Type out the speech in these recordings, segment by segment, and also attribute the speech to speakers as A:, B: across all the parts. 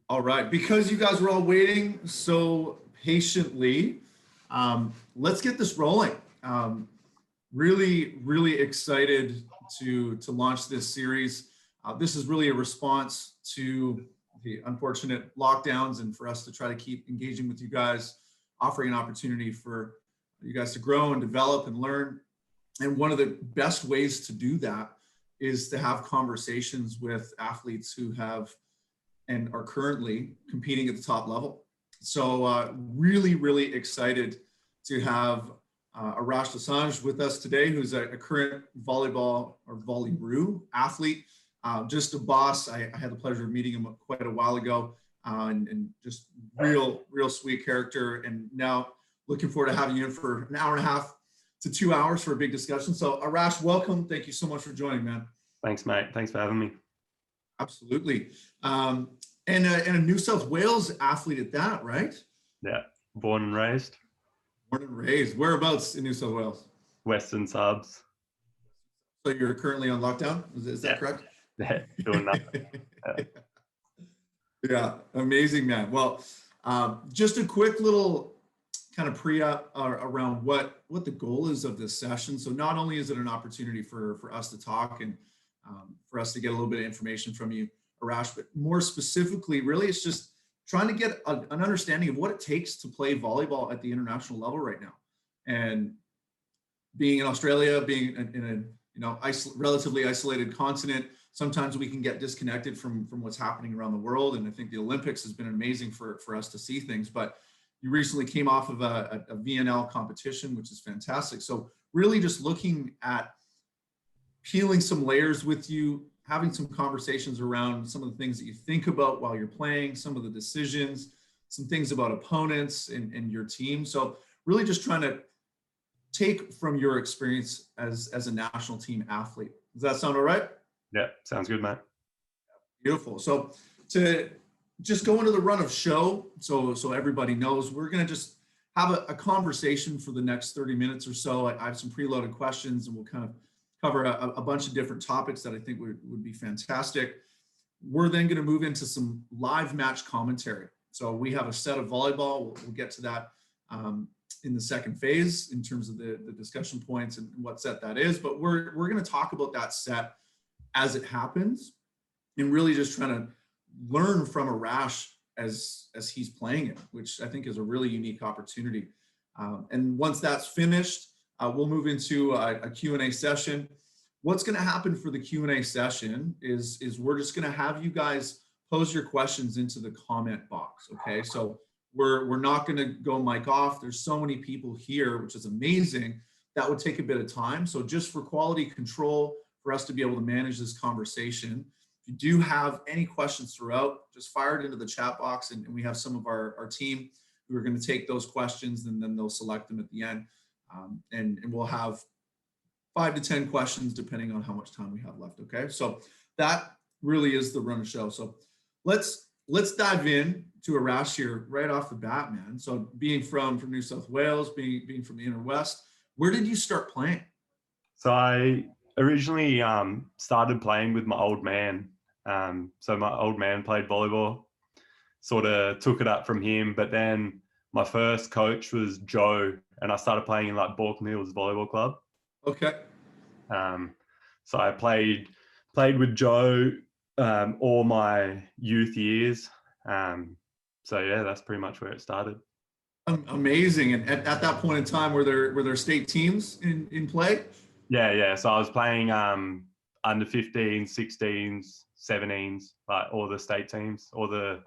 A: All right, because you guys were all waiting so patiently, let's get this rolling. Really excited to launch this series. This is really a response to the unfortunate lockdowns and for us to try to keep engaging with you guys, offering an opportunity for you guys to grow and develop and learn. And one of the best ways to do that is to have conversations with athletes who have and are currently competing at the top level. So really excited to have Arash Dosanjh with us today, who's a current volleyball or volleyball athlete. Just a boss. I had the pleasure of meeting him quite a while ago, and just real sweet character. And now looking forward to having you in for an hour and a half to 2 hours for a big discussion. So Arash, welcome. Thank you so much for joining, man.
B: Thanks, mate. Thanks for having me.
A: Absolutely. And a New South Wales athlete at that, right?
B: Yeah, born and raised.
A: Born and raised. Whereabouts in New South Wales?
B: Western Subs.
A: So you're currently on lockdown? Is that correct?
B: Yeah, doing nothing.
A: Yeah, amazing, man. Well, just a quick little kind of pre-up around what the goal is of this session. So not only is it an opportunity for us to talk and for us to get a little bit of information from you, Arash, but more specifically, really, it's just trying to get an understanding of what it takes to play volleyball at the international level right now. And being in Australia, being in a relatively isolated continent, sometimes we can get disconnected from what's happening around the world. And I think the Olympics has been amazing for us to see things. But you recently came off of a VNL competition, which is fantastic. So really just looking at peeling some layers with you, having some conversations around some of the things that you think about while you're playing, some of the decisions, some things about opponents and your team. So really just trying to take from your experience as a national team athlete. Does that sound all right?
B: Yeah, sounds good, mate.
A: Beautiful. So to just go into the run of show, so everybody knows, we're going to just have a conversation for the next 30 minutes or so. I have some preloaded questions and we'll kind of cover a bunch of different topics that I think would be fantastic. We're then going to move into some live match commentary. So we have a set of volleyball. We'll get to that in the second phase in terms of the discussion points and what set that is. But we're going to talk about that set as it happens and really just trying to learn from Arash as he's playing it, which I think is a really unique opportunity. And once that's finished, we'll move into a Q&A session. What's going to happen for the Q&A session is we're just going to have you guys pose your questions into the comment box. Okay, so we're not going to go mic off. There's so many people here, which is amazing. That would take a bit of time. So just for quality control, for us to be able to manage this conversation, if you do have any questions throughout, just fire it into the chat box, and we have some of our team who are going to take those questions, and then they'll select them at the end. And we'll have 5 to 10 questions depending on how much time we have left. Okay, so that really is the run of show. So let's dive in to Arash here right off the bat, man. So being from New South Wales, being from the inner west, where did you start playing?
B: So I originally started playing with my old man. So my old man played volleyball, sort of took it up from him, but then my first coach was Joe, and I started playing in like Balkan Hills Volleyball Club.
A: Okay.
B: So I played with Joe all my youth years. So yeah, that's pretty much where it started.
A: Amazing. And at that point in time, were there state teams in play?
B: Yeah. So I was playing under 15s, 16s, 17s, like all the state teams, all the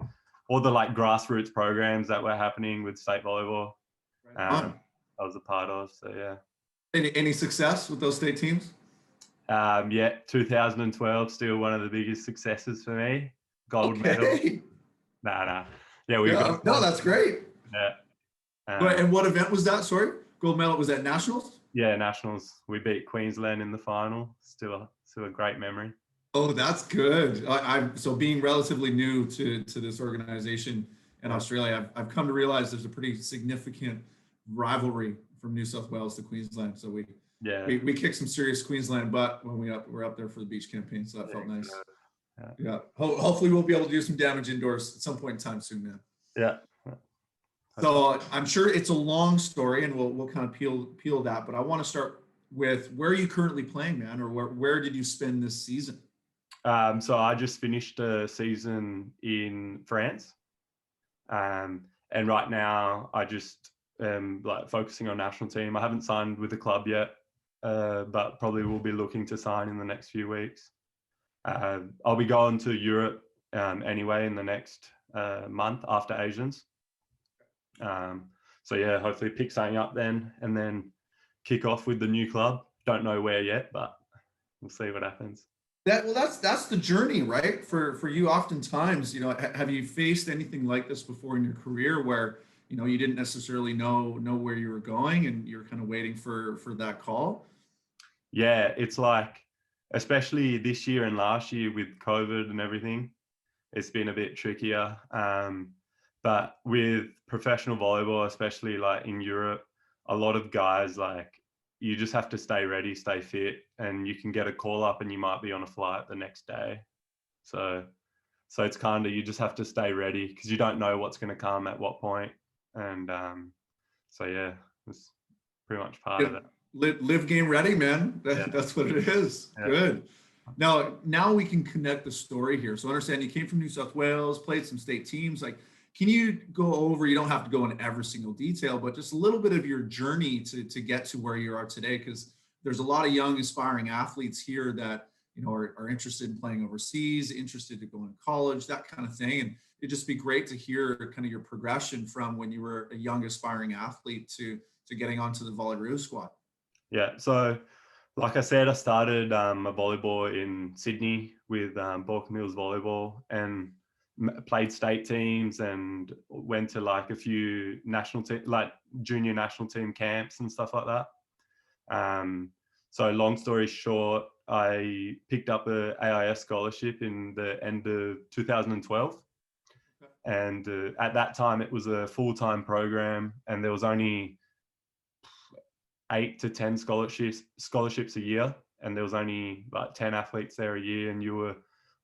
B: like grassroots programs that were happening with state volleyball. I was a part of. So yeah.
A: Any success with those state teams?
B: Yeah, 2012 still one of the biggest successes for me. Gold medal. Nah. Yeah, we got.
A: No, that's great.
B: Yeah.
A: And what event was that? Sorry, gold medal was at nationals.
B: Yeah, nationals. We beat Queensland in the final. Still a great memory.
A: Oh, that's good. So being relatively new to this organization in Australia, I've come to realize there's a pretty significant rivalry from New South Wales to Queensland. So we kicked some serious Queensland butt when we were up there for the beach campaign. So that felt nice. Yeah. Hopefully we'll be able to do some damage indoors at some point in time soon, man.
B: Yeah.
A: So I'm sure it's a long story, and we'll kind of peel that. But I want to start with, where are you currently playing, man, or where did you spend this season?
B: So I just finished a season in France, and right now I just am like focusing on national team. I haven't signed with the club yet, but probably will be looking to sign in the next few weeks. I'll be going to Europe anyway in the next month after Asians. So yeah, hopefully pick something up then, and then kick off with the new club. Don't know where yet, but we'll see what happens.
A: That's the journey, right? For you, oftentimes, have you faced anything like this before in your career, where you didn't necessarily know where you were going, and you're kind of waiting for that call?
B: Yeah, it's like, especially this year and last year with COVID and everything, it's been a bit trickier. But with professional volleyball, especially like in Europe, a lot of guys, like, you just have to stay ready, stay fit, and you can get a call up and you might be on a flight the next day. So it's kind of, you just have to stay ready, because you don't know what's going to come at what point. And so yeah, it's pretty much part of it.
A: Live game ready, man.
B: Yeah.
A: That's what it is. Yeah. Good. Now we can connect the story here. So I understand you came from New South Wales, played some state teams. Like, can you go over, you don't have to go into every single detail, but just a little bit of your journey to get to where you are today? Because there's a lot of young aspiring athletes here that, are interested in playing overseas, interested to go into college, that kind of thing. And it'd just be great to hear kind of your progression from when you were a young aspiring athlete to getting onto the Volleyroo squad.
B: Yeah. So like I said, I started a volleyball in Sydney with Balkan Hills Volleyball, and played state teams and went to like a few national team, like junior national team camps and stuff like that. So long story short, I picked up a AIS scholarship in the end of 2012. And at that time it was a full-time program, and there was only 8 to 10 scholarships a year, and there was only like 10 athletes there a year, and you were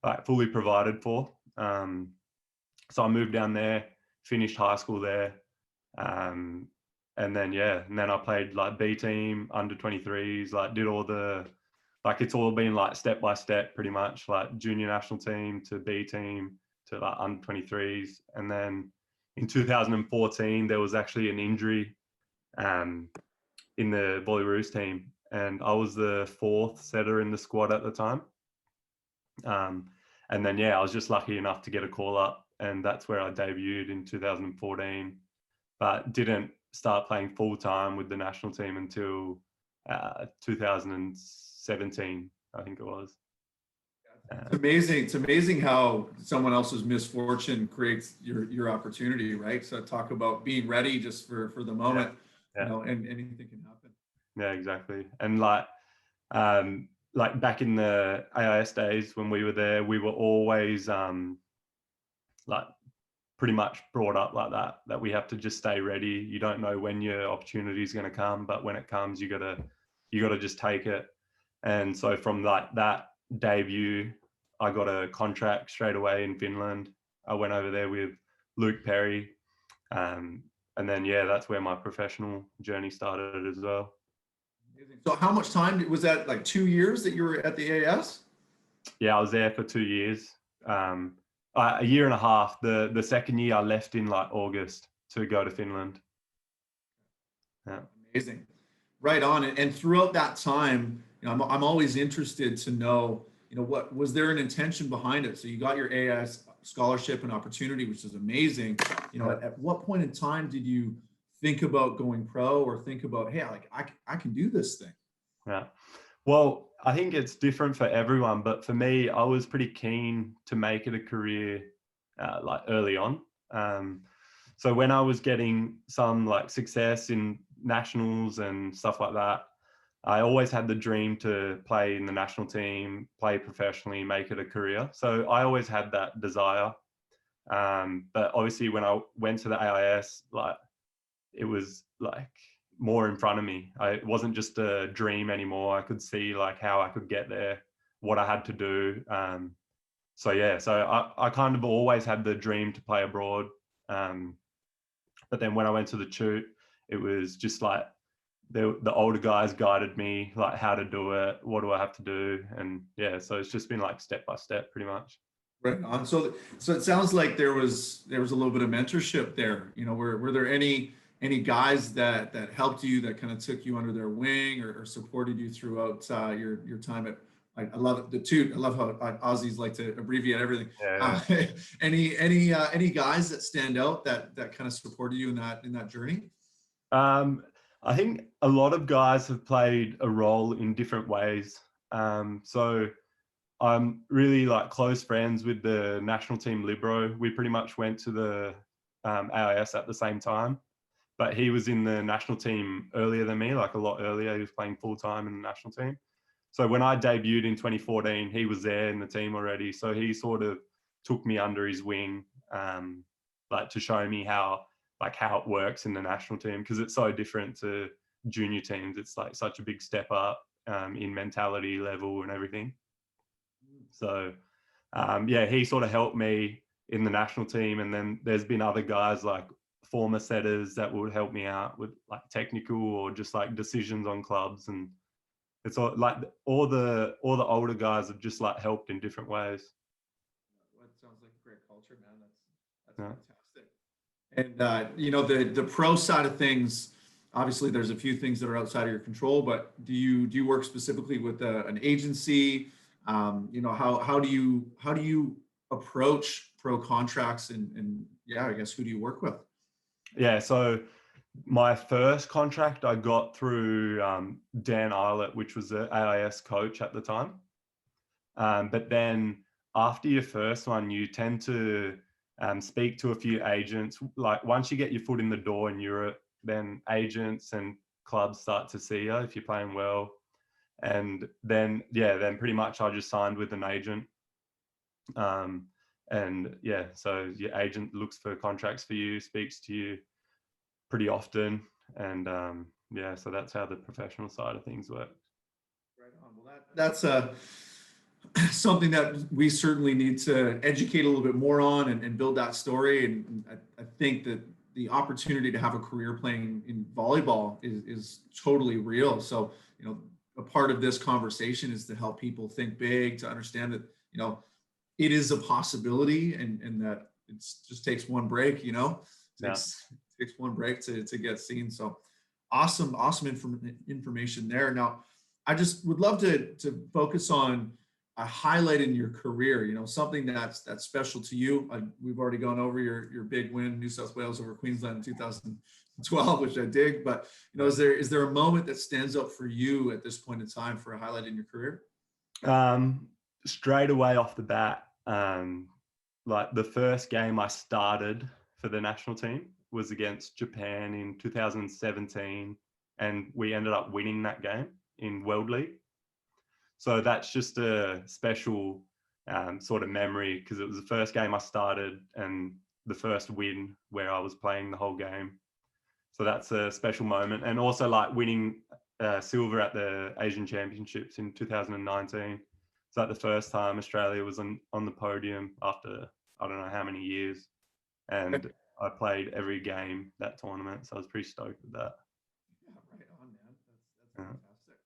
B: like fully provided for. So I moved down there, finished high school there, and then I played like B team, under 23s, like did all the, like, it's all been like step by step pretty much, like junior national team to B team to like under 23s. And then in 2014 there was actually an injury in the Volleyroo team, and I was the 4th setter in the squad at the time. And then I was just lucky enough to get a call up, and that's where I debuted in 2014, but didn't start playing full time with the national team until 2017, I think it was.
A: It's amazing. It's amazing how someone else's misfortune creates your opportunity, right? So talk about being ready just for the moment, and anything can happen.
B: Yeah, exactly. And like back in the AIS days when we were there, we were always like pretty much brought up like that we have to just stay ready. You don't know when your opportunity is going to come, but when it comes, you gotta just take it. And so from like that debut, I got a contract straight away in Finland. I went over there with Luke Perry, and then that's where my professional journey started as well.
A: So how much time was that? Like 2 years that you were at the AIS?
B: Yeah, I was there for 2 years. A year and a half. The second year I left in like August to go to Finland. Yeah.
A: Amazing. Right on. And throughout that time, I'm always interested to know, what was there an intention behind it? So you got your AIS scholarship and opportunity, which is amazing. At what point in time did you think about going pro, or think about, hey, like I can do this thing?
B: Yeah. Well, I think it's different for everyone, but for me, I was pretty keen to make it a career like early on. So when I was getting some like success in nationals and stuff like that, I always had the dream to play in the national team, play professionally, make it a career. So I always had that desire. But obviously when I went to the AIS, like, it was like more in front of me. It wasn't just a dream anymore. I could see like how I could get there, what I had to do. so yeah, so I kind of always had the dream to play abroad. But then when I went to the shoot, it was just like the older guys guided me like how to do it, what do I have to do, and yeah, so it's just been like step by step pretty much.
A: Right on. So it sounds like there was a little bit of mentorship there. You know, were there any guys that helped you, that kind of took you under their wing, or supported you throughout your time at? I love it, the toot. I love how Aussies like to abbreviate everything.
B: Yeah,
A: Any guys that stand out that kind of supported you in that journey?
B: I think a lot of guys have played a role in different ways. So I'm really like close friends with the national team libero. We pretty much went to the AIS at the same time, but he was in the national team earlier than me, like a lot earlier. He was playing full time in the national team. So when I debuted in 2014, he was there in the team already. So he sort of took me under his wing, like to show me how it works in the national team, because it's so different to junior teams. It's like such a big step up in mentality level and everything. So yeah, he sort of helped me in the national team, and then there's been other guys like former setters that would help me out with like technical or just like decisions on clubs, and it's all like all the older guys have just like helped in different ways.
A: That sounds like a great culture, man. That's
B: Yeah.
A: fantastic. And you know, the pro side of things, obviously there's a few things that are outside of your control, but do you work specifically with an agency? You know, how do you approach pro contracts, and yeah, I guess who do you work with?
B: Yeah, so my first contract I got through Dan Eilert, which was the AIS coach at the time. But then after your first one, you tend to speak to a few agents. Like once you get your foot in the door in Europe, then agents and clubs start to see you if you're playing well. And then, yeah, then pretty much I just signed with an agent. And yeah, so your agent looks for contracts for you, speaks to you pretty often. And yeah, so that's how the professional side of things work.
A: Right on. Well, that's something that we certainly need to educate a little bit more on, and build that story. And I think that the opportunity to have a career playing in volleyball is totally real. So, you know, a part of this conversation is to help people think big, to understand that, you know, it is a possibility, and that it just takes one break, you know, takes one break to get seen. So awesome information there. Now, I just would love to focus on a highlight in your career, you know, something that's special to you. We've already gone over your big win, New South Wales over Queensland in 2012, which I dig. But, you know, is there a moment that stands out for you at this point in time for a highlight in your career?
B: Straight away off the bat, like the first game I started for the national team was against Japan in 2017, and we ended up winning that game in World League. So that's just a special sort of memory, because it was the first game I started and the first win where I was playing the whole game. So that's a special moment. And also like winning silver at the Asian Championships in 2019. So that the first time Australia was on the podium after I don't know how many years. And I played every game that tournament. So I was pretty stoked with that.
A: Yeah, right on, man. That's fantastic.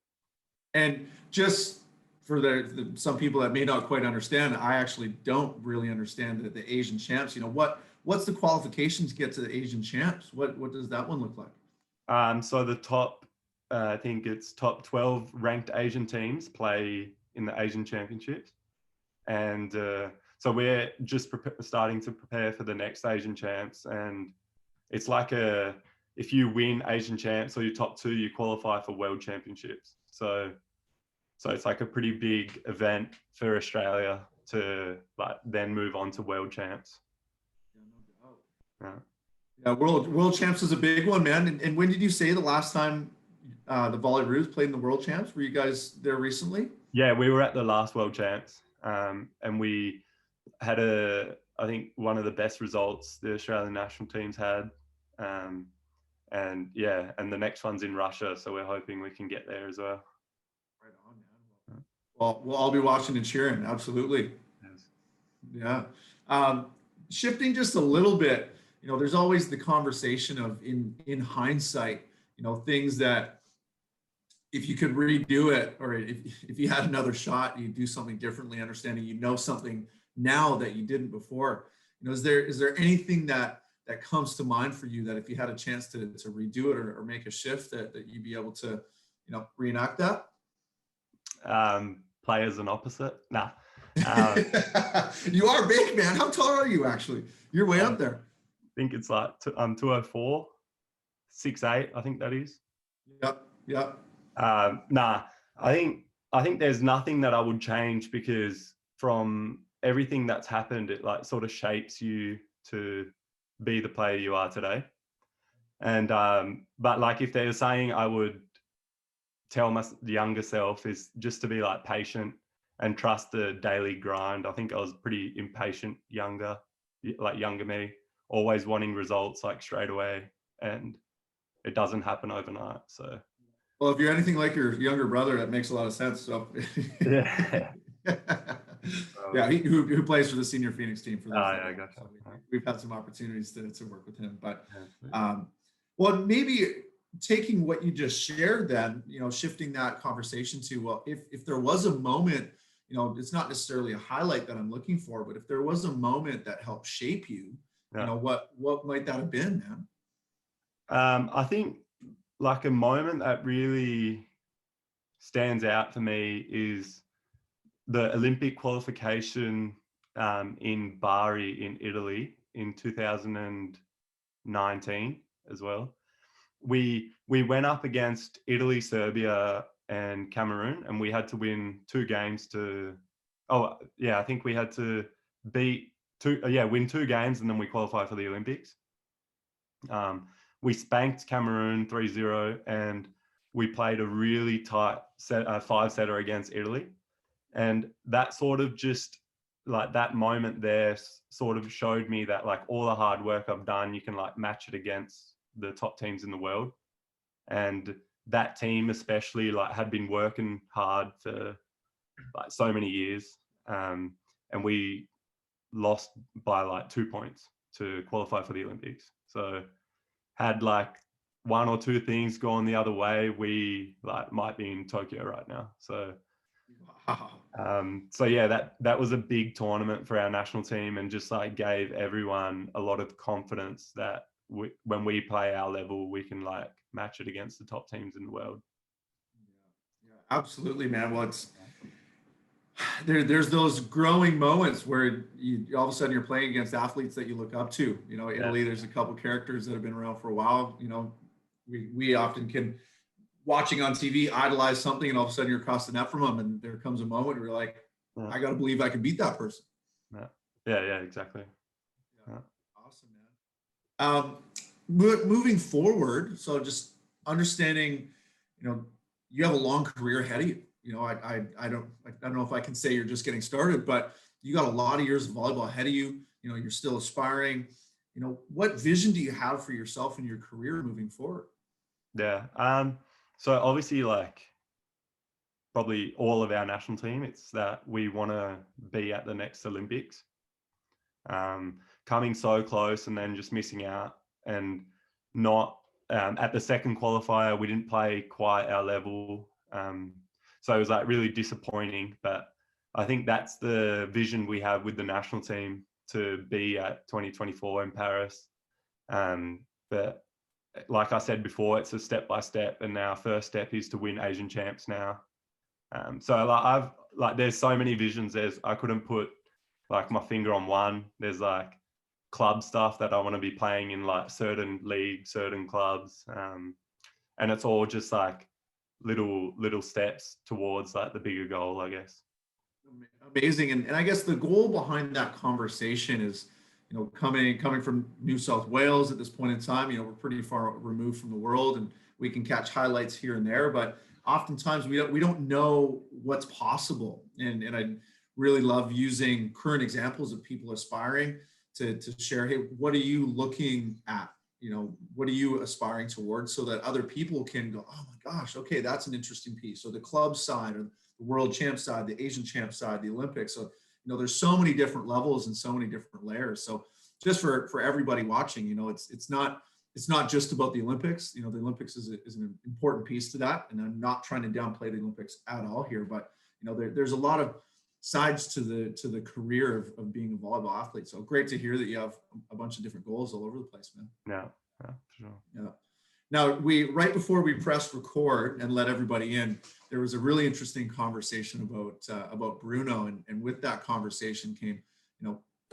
A: And just for some people that may not quite understand, I actually don't really understand the Asian champs. You know, what's the qualifications to get to the Asian champs? What does that one look like?
B: So the top, I think it's top 12 ranked Asian teams play in the Asian Championships. And so we're just starting to prepare for the next Asian Champs. And it's like if you win Asian Champs or you're top 2, you qualify for World Championships. So it's like a pretty big event for Australia to like then move on to World Champs.
A: Yeah. Yeah, World Champs is a big one, man. And when did you say the last time the Volleyroos played in the World Champs? Were you guys there recently?
B: Yeah, we were at the last World Champs, and we had I think one of the best results the Australian national teams had. And yeah, and the next one's in Russia, so we're hoping we can get there as well.
A: Right on, man. Well, we'll all be watching and cheering. Absolutely.
B: Yes.
A: Yeah. Shifting just a little bit, there's always the conversation of in hindsight, things that if you could redo it, or if you had another shot, you'd do something differently, understanding something now that you didn't before. Is there anything that comes to mind for you that if you had a chance to redo it or make a shift that you'd be able to, reenact that?
B: Play as an opposite? Nah.
A: You are big, man. How tall are you actually? You're way up there.
B: I think it's like 204, 6'8", I think that is.
A: Yep.
B: Nah, I think there's nothing that I would change, because from everything that's happened, it like sort of shapes you to be the player you are today. And but like if they were saying I would tell my younger self, is just to be like patient and trust the daily grind. I think I was pretty impatient younger me, always wanting results like straight away, and it doesn't happen overnight. So
A: well, if you're anything like your younger brother, that makes a lot of sense. So
B: yeah.
A: Yeah, who plays for the senior Phoenix team for those.
B: I gotcha.
A: So we've had some opportunities to work with him, but well, maybe taking what you just shared, then shifting that conversation to, well, if there was a moment, it's not necessarily a highlight that I'm looking for, but if there was a moment that helped shape you, what might that have been, man?
B: I think like a moment that really stands out for me is the Olympic qualification in Bari in Italy in 2019 as well. We went up against Italy, Serbia, and Cameroon, and we had to win 2 games to. I think we had to win 2 games, and then we qualify for the Olympics. We spanked Cameroon 3-0, and we played a really tight 5-setter against Italy. And that sort of just like that moment there sort of showed me that like all the hard work I've done, you can like match it against the top teams in the world. And that team especially like had been working hard for like so many years. And we lost by like 2 points to qualify for the Olympics. So had like 1 or 2 things gone the other way, we like might be in Tokyo right now. So so yeah, that was a big tournament for our national team, and just like gave everyone a lot of confidence that when we play our level, we can like match it against the top teams in the world.
A: Yeah, absolutely, man. Well, there's those growing moments where you all of a sudden you're playing against athletes that you look up to. Italy, there's a couple characters that have been around for a while. We often can, watching on TV, idolize something, and all of a sudden you're across the net from them, and there comes a moment where you're like, I got to believe I can beat that person.
B: Yeah, exactly.
A: Yeah. Awesome, man. Moving forward, so just understanding, you have a long career ahead of you. I don't know if I can say you're just getting started, but you got a lot of years of volleyball ahead of you. You're still aspiring. What vision do you have for yourself and your career moving forward?
B: Yeah. So obviously, like probably all of our national team, it's that we want to be at the next Olympics. Coming so close and then just missing out, and not at the second qualifier, we didn't play quite our level. So it was like really disappointing, but I think that's the vision we have with the national team, to be at 2024 in Paris. But like I said before, it's a step by step, and our first step is to win Asian champs now. So like there's so many visions. I couldn't put like my finger on one. There's like club stuff that I want to be playing in like certain leagues, certain clubs, and it's all just like little steps towards like the bigger goal, I guess.
A: Amazing. And I guess the goal behind that conversation is, coming from New South Wales at this point in time, we're pretty far removed from the world, and we can catch highlights here and there, but oftentimes we don't know what's possible. And I really love using current examples of people aspiring to share, hey, what are you looking at? What are you aspiring towards, so that other people can go, oh my gosh, okay, that's an interesting piece. So the club side, or the world champ side, the Asian champ side, the Olympics. So, there's so many different levels and so many different layers. So just for everybody watching, it's not just about the Olympics. The Olympics is an important piece to that, and I'm not trying to downplay the Olympics at all here, but there's a lot of sides to the career of being a volleyball athlete. So great to hear that you have a bunch of different goals all over the place, man.
B: Yeah, for sure.
A: Yeah. Now, right before we pressed record and let everybody in, there was a really interesting conversation about Bruno, and with that conversation came,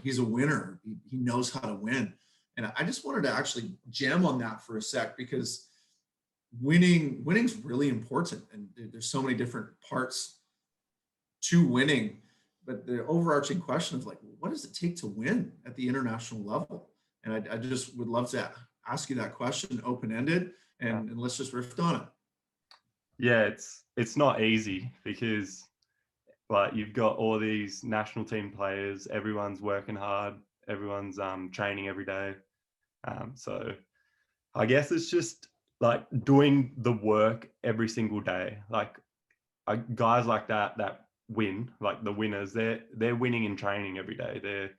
A: he's a winner. He knows how to win, and I just wanted to actually jam on that for a sec, because winning's really important, and there's so many different parts to winning. But the overarching question of, like, what does it take to win at the international level? And I just would love to ask you that question, open-ended, and let's just riff on it.
B: Yeah, it's not easy, because like you've got all these national team players, everyone's working hard, everyone's training every day. So I guess it's just like doing the work every single day. Like guys like that win, like the winners, they're winning in training every day.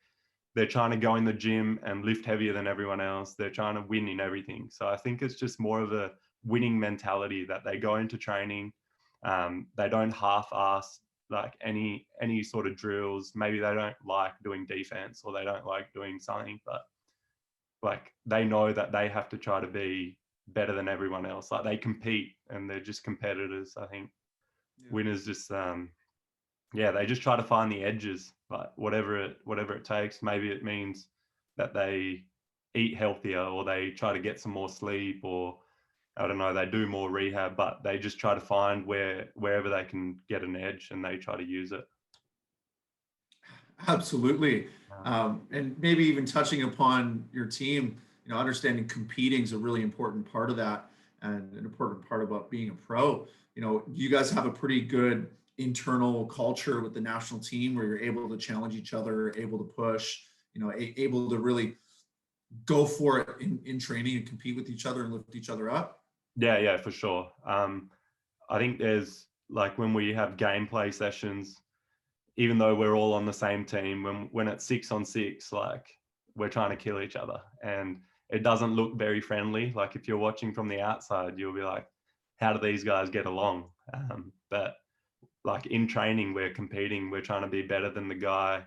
B: They're trying to go in the gym and lift heavier than everyone else. They're trying to win in everything. So I think it's just more of a winning mentality that they go into training. They don't half-ass like any sort of drills. Maybe they don't like doing defense, or they don't like doing something, but like they know that they have to try to be better than everyone else. Like they compete, and they're just competitors. I think winners just they just try to find the edges, like whatever it takes. Maybe it means that they eat healthier, or they try to get some more sleep, or I don't know, they do more rehab, but they just try to find wherever they can get an edge, and they try to use it.
A: Absolutely. And maybe even touching upon your team, understanding competing is a really important part of that, and an important part about being a pro. You guys have a pretty good internal culture with the national team, where you're able to challenge each other, able to push, able to really go for it in training and compete with each other and lift each other up.
B: Yeah, for sure. I think there's like when we have gameplay sessions, even though we're all on the same team, when it's 6-on-6, like we're trying to kill each other, and it doesn't look very friendly. Like if you're watching from the outside, you'll be like, how do these guys get along? But like in training, we're competing, we're trying to be better than the guy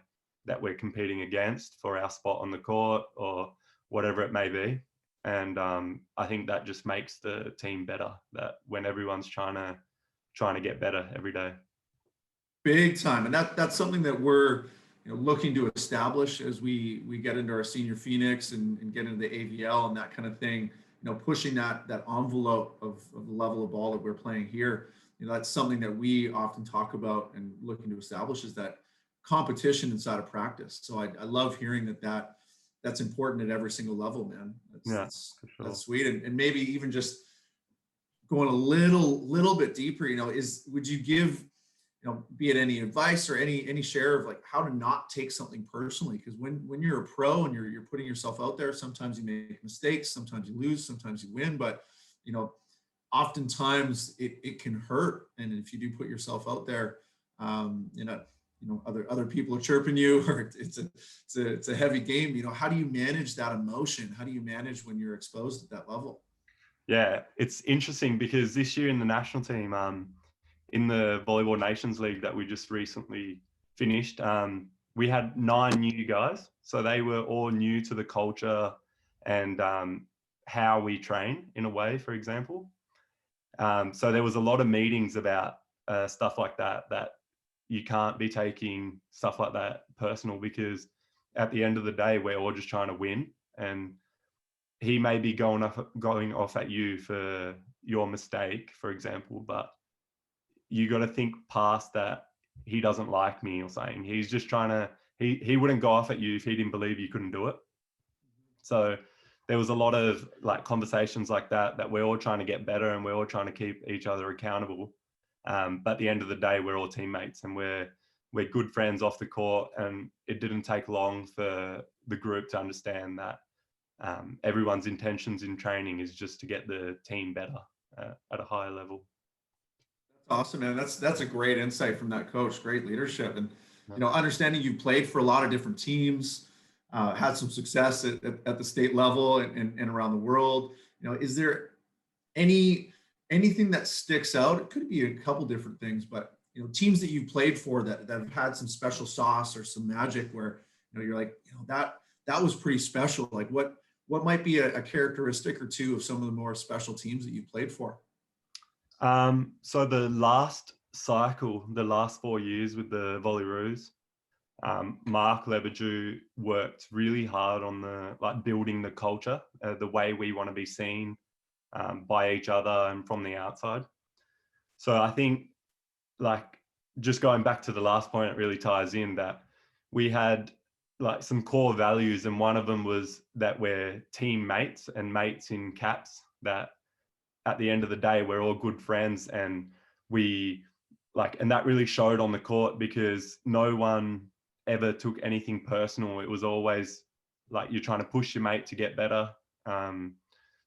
B: that we're competing against for our spot on the court, or whatever it may be. And I think that just makes the team better, that when everyone's trying to get better every day.
A: Big time. And that's something that we're looking to establish as we get into our senior Phoenix and get into the AVL and that kind of thing, pushing that envelope of the level of ball that we're playing here. That's something that we often talk about and looking to establish, is that competition inside of practice. So I love hearing that's important at every single level, man. That's sweet. And maybe even just going a little bit deeper, would you give, be it any advice or any share of like how to not take something personally? Because when you're a pro and you're putting yourself out there, sometimes you make mistakes, sometimes you lose, sometimes you win, but oftentimes it can hurt. And if you do put yourself out there, other people are chirping you, or it's a heavy game. How do you manage that emotion? How do you manage when you're exposed at that level?
B: Yeah, it's interesting, because this year in the national team, in the Volleyball Nations League that we just recently finished, we had 9 new guys. So they were all new to the culture and how we train, in a way, for example. So there was a lot of meetings about stuff like that you can't be taking stuff like that personal, because at the end of the day, we're all just trying to win. And he may be going off at you for your mistake, for example, but you got to think past that. He doesn't like me or something. He's just trying to, he wouldn't go off at you if he didn't believe you couldn't do it. So there was a lot of like conversations like that we're all trying to get better, and we're all trying to keep each other accountable. But at the end of the day, we're all teammates, and we're good friends off the court. And it didn't take long for the group to understand that everyone's intentions in training is just to get the team better at a higher level.
A: Awesome, man. That's a great insight from that coach. Great leadership. And understanding you played for a lot of different teams, had some success at the state level and around the world. Is there anything that sticks out? It could be a couple different things, but teams that you played for that have had some special sauce or some magic where you're like, that was pretty special. Like what might be a characteristic or two of some of the more special teams that you played for?
B: So the last cycle, the last 4 years with the Volleyroos, Mark Lebedew worked really hard on building the culture, the way we want to be seen by each other and from the outside. So I think just going back to the last point, it really ties in that we had some core values, and one of them was that we're teammates and mates in caps, that at the end of the day, we're all good friends, and and that really showed on the court because no one ever took anything personal. It was always you're trying to push your mate to get better.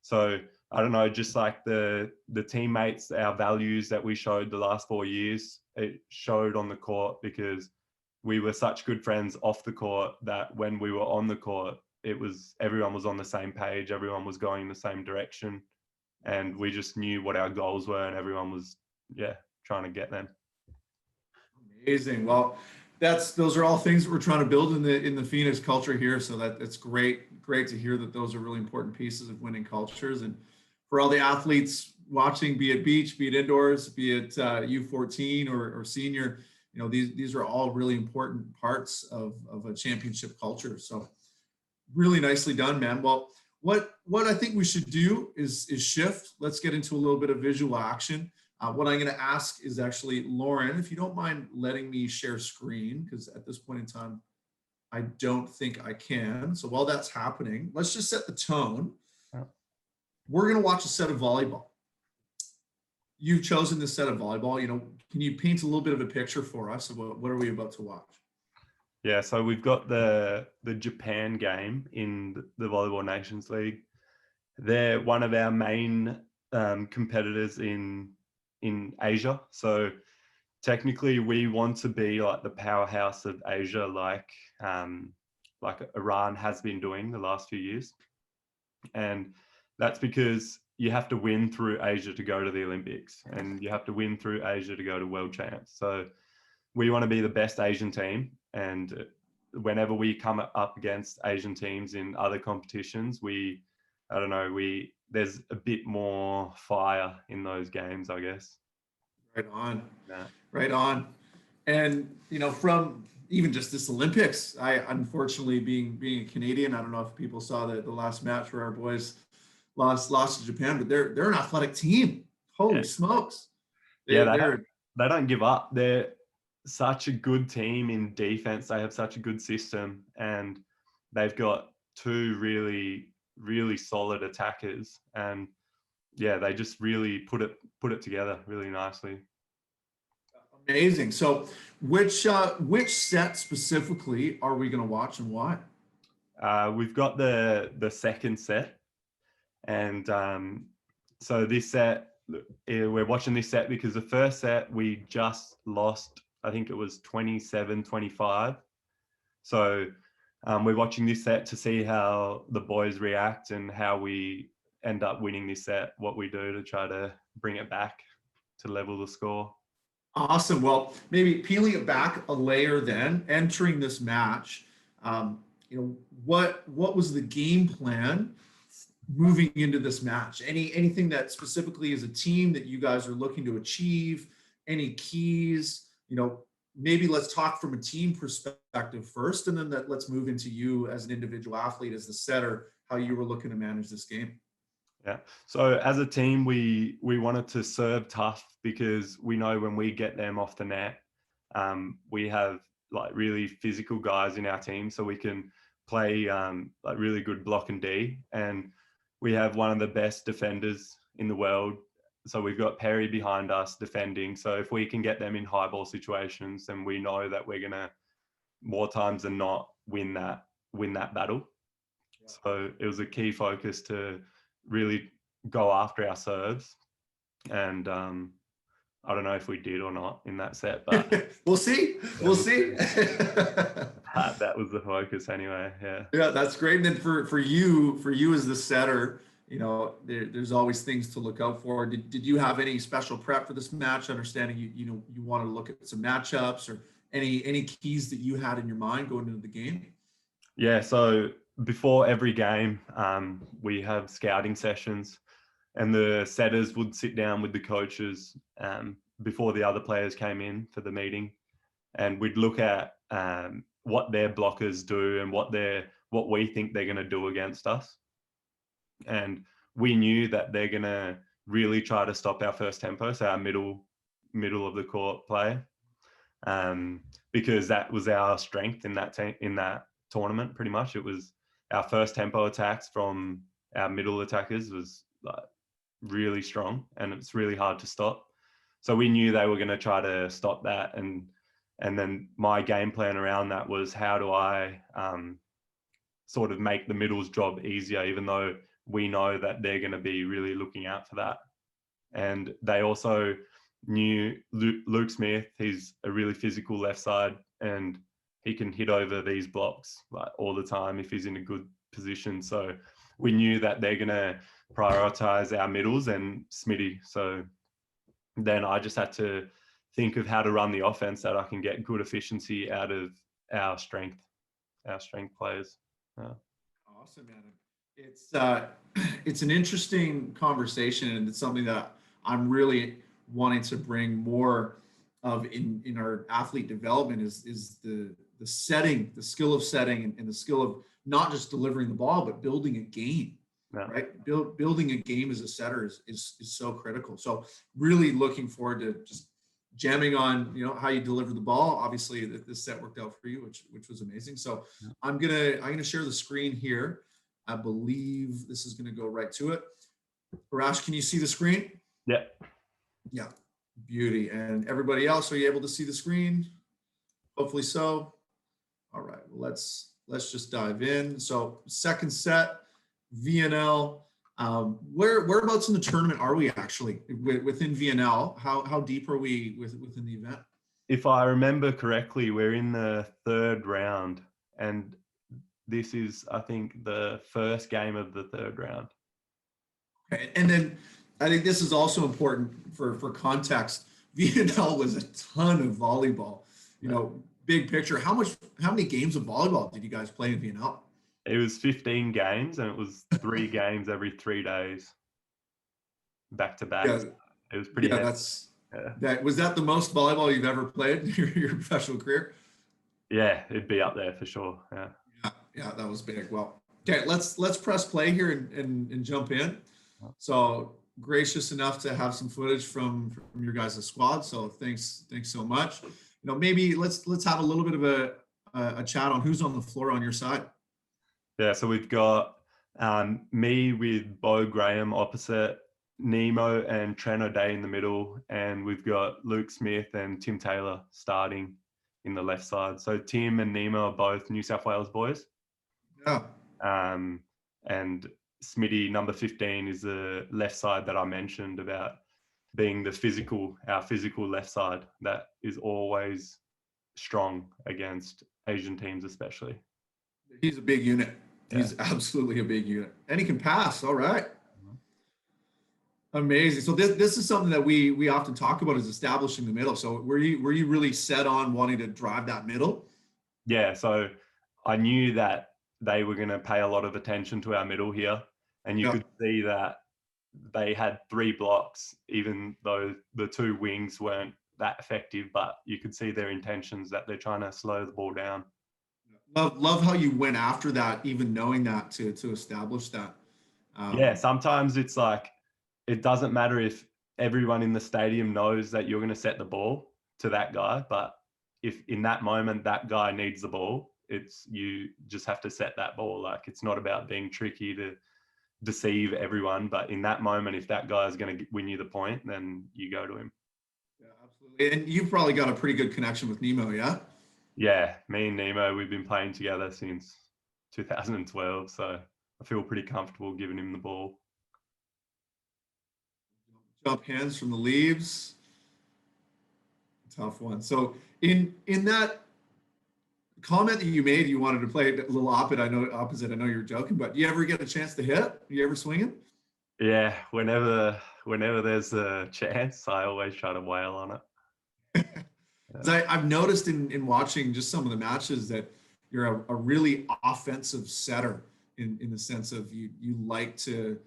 B: So I don't know, just the teammates, our values that we showed the last 4 years, it showed on the court because we were such good friends off the court that when we were on the court, everyone was on the same page, everyone was going in the same direction, and we just knew what our goals were, and everyone was trying to get them.
A: Amazing. Well, those are all things that we're trying to build in the Phoenix culture here. So that's great to hear that those are really important pieces of winning cultures. And for all the athletes watching, be it beach, be it indoors, be it U14 or senior, these are all really important parts of a championship culture. So really nicely done, man. Well, what I think we should do is shift. Let's get into a little bit of visual action. What I'm going to ask is actually, Lauren, if you don't mind letting me share screen, because at this point in time, I don't think I can. So while that's happening, let's just set the tone. We're going to watch a set of volleyball. You've chosen this set of volleyball. Can you paint a little bit of a picture for us of what are we about to watch?
B: Yeah, so we've got the Japan game in the Volleyball Nations League. They're one of our main competitors in Asia. So technically we want to be the powerhouse of Asia, like Iran has been doing the last few years. And that's because you have to win through Asia to go to the Olympics, and you have to win through Asia to go to world champs. So we want to be the best Asian team. And whenever we come up against Asian teams in other competitions, there's a bit more fire in those games, I guess.
A: Right on.
B: Yeah.
A: Right on. And, from even just this Olympics, I unfortunately being a Canadian, I don't know if people saw the last match where our boys lost to Japan, but they're an athletic team. Holy smokes.
B: They don't give up. They're such a good team in defense. They have such a good system, and they've got two really, really solid attackers. And they just really put it together really nicely.
A: Amazing. So which set specifically are we going to watch, and why?
B: We've got the second set. And so this set, we're watching this set because the first set we just lost, I think it was 27-25. So we're watching this set to see how the boys react and how we end up winning this set, what we do to try to bring it back to level the score.
A: Awesome. Well, maybe peeling it back a layer then, entering this match, what was the game plan moving into this match? Anything that specifically as a team that you guys are looking to achieve? Any keys? Maybe let's talk from a team perspective first, and then let's move into you as an individual athlete, as the setter, how you were looking to manage this game.
B: Yeah. So as a team, we wanted to serve tough because we know when we get them off the net, we have really physical guys in our team, so we can play really good block and D, and we have one of the best defenders in the world. So we've got Perry behind us defending. So if we can get them in high ball situations, then we know that we're gonna more times than not win that battle. Yeah. So it was a key focus to really go after our serves, and I don't know if we did or not in that set, but
A: we'll see. We'll see.
B: that was the focus anyway. Yeah.
A: Yeah, that's great. And then for you as the setter, you know, there's always things to look out for. Did you have any special prep for this match? Understanding you wanted to look at some matchups or any keys that you had in your mind going into the game?
B: Yeah. So before every game, we have scouting sessions, and the setters would sit down with the coaches before the other players came in for the meeting, and we'd look at what their blockers do and what we think they're going to do against us. And we knew that they're going to really try to stop our first tempo, so our middle of the court play, because that was our strength in that tournament. Pretty much, it was our first tempo attacks from our middle attackers was like really strong, and it's really hard to stop. So we knew they were going to try to stop that, and then my game plan around that was, how do I sort of make the middle's job easier, even though we know that they're going to be really looking out for that. And they also knew Luke Smith, he's a really physical left side, and he can hit over these blocks like all the time if he's in a good position. So we knew that they're going to prioritize our middles and Smitty. So then I just had to think of how to run the offense that I can get good efficiency out of our strength players.
A: Awesome, man. It's an interesting conversation, and it's something that I'm really wanting to bring more of in our athlete development is the setting, the skill of setting, and the skill of not just delivering the ball, but building a game. Yeah. Right? Building a game as a setter is so critical. So really looking forward to just jamming on, you know, how you deliver the ball. Obviously this set worked out for you, which was amazing. So yeah. I'm gonna share the screen here. I believe this is gonna go right to it. Arash, can you see the screen?
B: Yeah.
A: Yeah. Beauty. And everybody else, are you able to see the screen? Hopefully so. All right. Well, let's just dive in. So second set, VNL. Whereabouts in the tournament are we actually within VNL? How deep are we within the event?
B: If I remember correctly, we're in the third round, and this is, I think, the first game of the third round.
A: Okay. And then I think this is also important for context. VNL was a ton of volleyball. You know, big picture. How many games of volleyball did you guys play in VNL?
B: It was 15 games, and it was 3 games every 3 days, back to back.
A: Yeah.
B: It was pretty.
A: Yeah, was that the most volleyball you've ever played in your professional career?
B: Yeah, it'd be up there for sure.
A: Yeah, that was big. Well, okay, let's press play here and jump in. So gracious enough to have some footage from your guys' squad. So thanks so much. You know, maybe let's have a little bit of a chat on who's on the floor on your side.
B: Yeah, so we've got me with Bo Graham opposite, Nemo and Trent O'Day in the middle, and we've got Luke Smith and Tim Taylor starting in the left side. So Tim and Nemo are both New South Wales boys.
A: Yeah.
B: And Smitty, number 15, is the left side that I mentioned about being our physical left side that is always strong against Asian teams especially.
A: He's a big unit. He's absolutely a big unit. And he can pass. All right. Amazing. So this is something that we often talk about, is establishing the middle. So were you really set on wanting to drive that middle?
B: Yeah. So I knew that they were going to pay a lot of attention to our middle here. And you could see that they had 3 blocks, even though the 2 wings weren't that effective, but you could see their intentions that they're trying to slow the ball down.
A: Love how you went after that, even knowing that to establish that.
B: Yeah, sometimes it's like, it doesn't matter if everyone in the stadium knows that you're going to set the ball to that guy, but if in that moment that guy needs the ball, you just have to set that ball. Like, it's not about being tricky to deceive everyone, but in that moment, if that guy is going to win you the point, then you go to him.
A: Yeah, absolutely. And you've probably got a pretty good connection with Nemo, yeah?
B: Yeah, me and Nemo, we've been playing together since 2012, so I feel pretty comfortable giving him the ball.
A: Jump hands from the leaves. Tough one. So in that comment that you made, you wanted to play a little opposite. I know you were joking, but do you ever get a chance to hit? Do you ever swing it?
B: Yeah, whenever there's a chance, I always try to wail on it.
A: 'Cause I've noticed in watching just some of the matches that you're a really offensive setter in the sense of you like to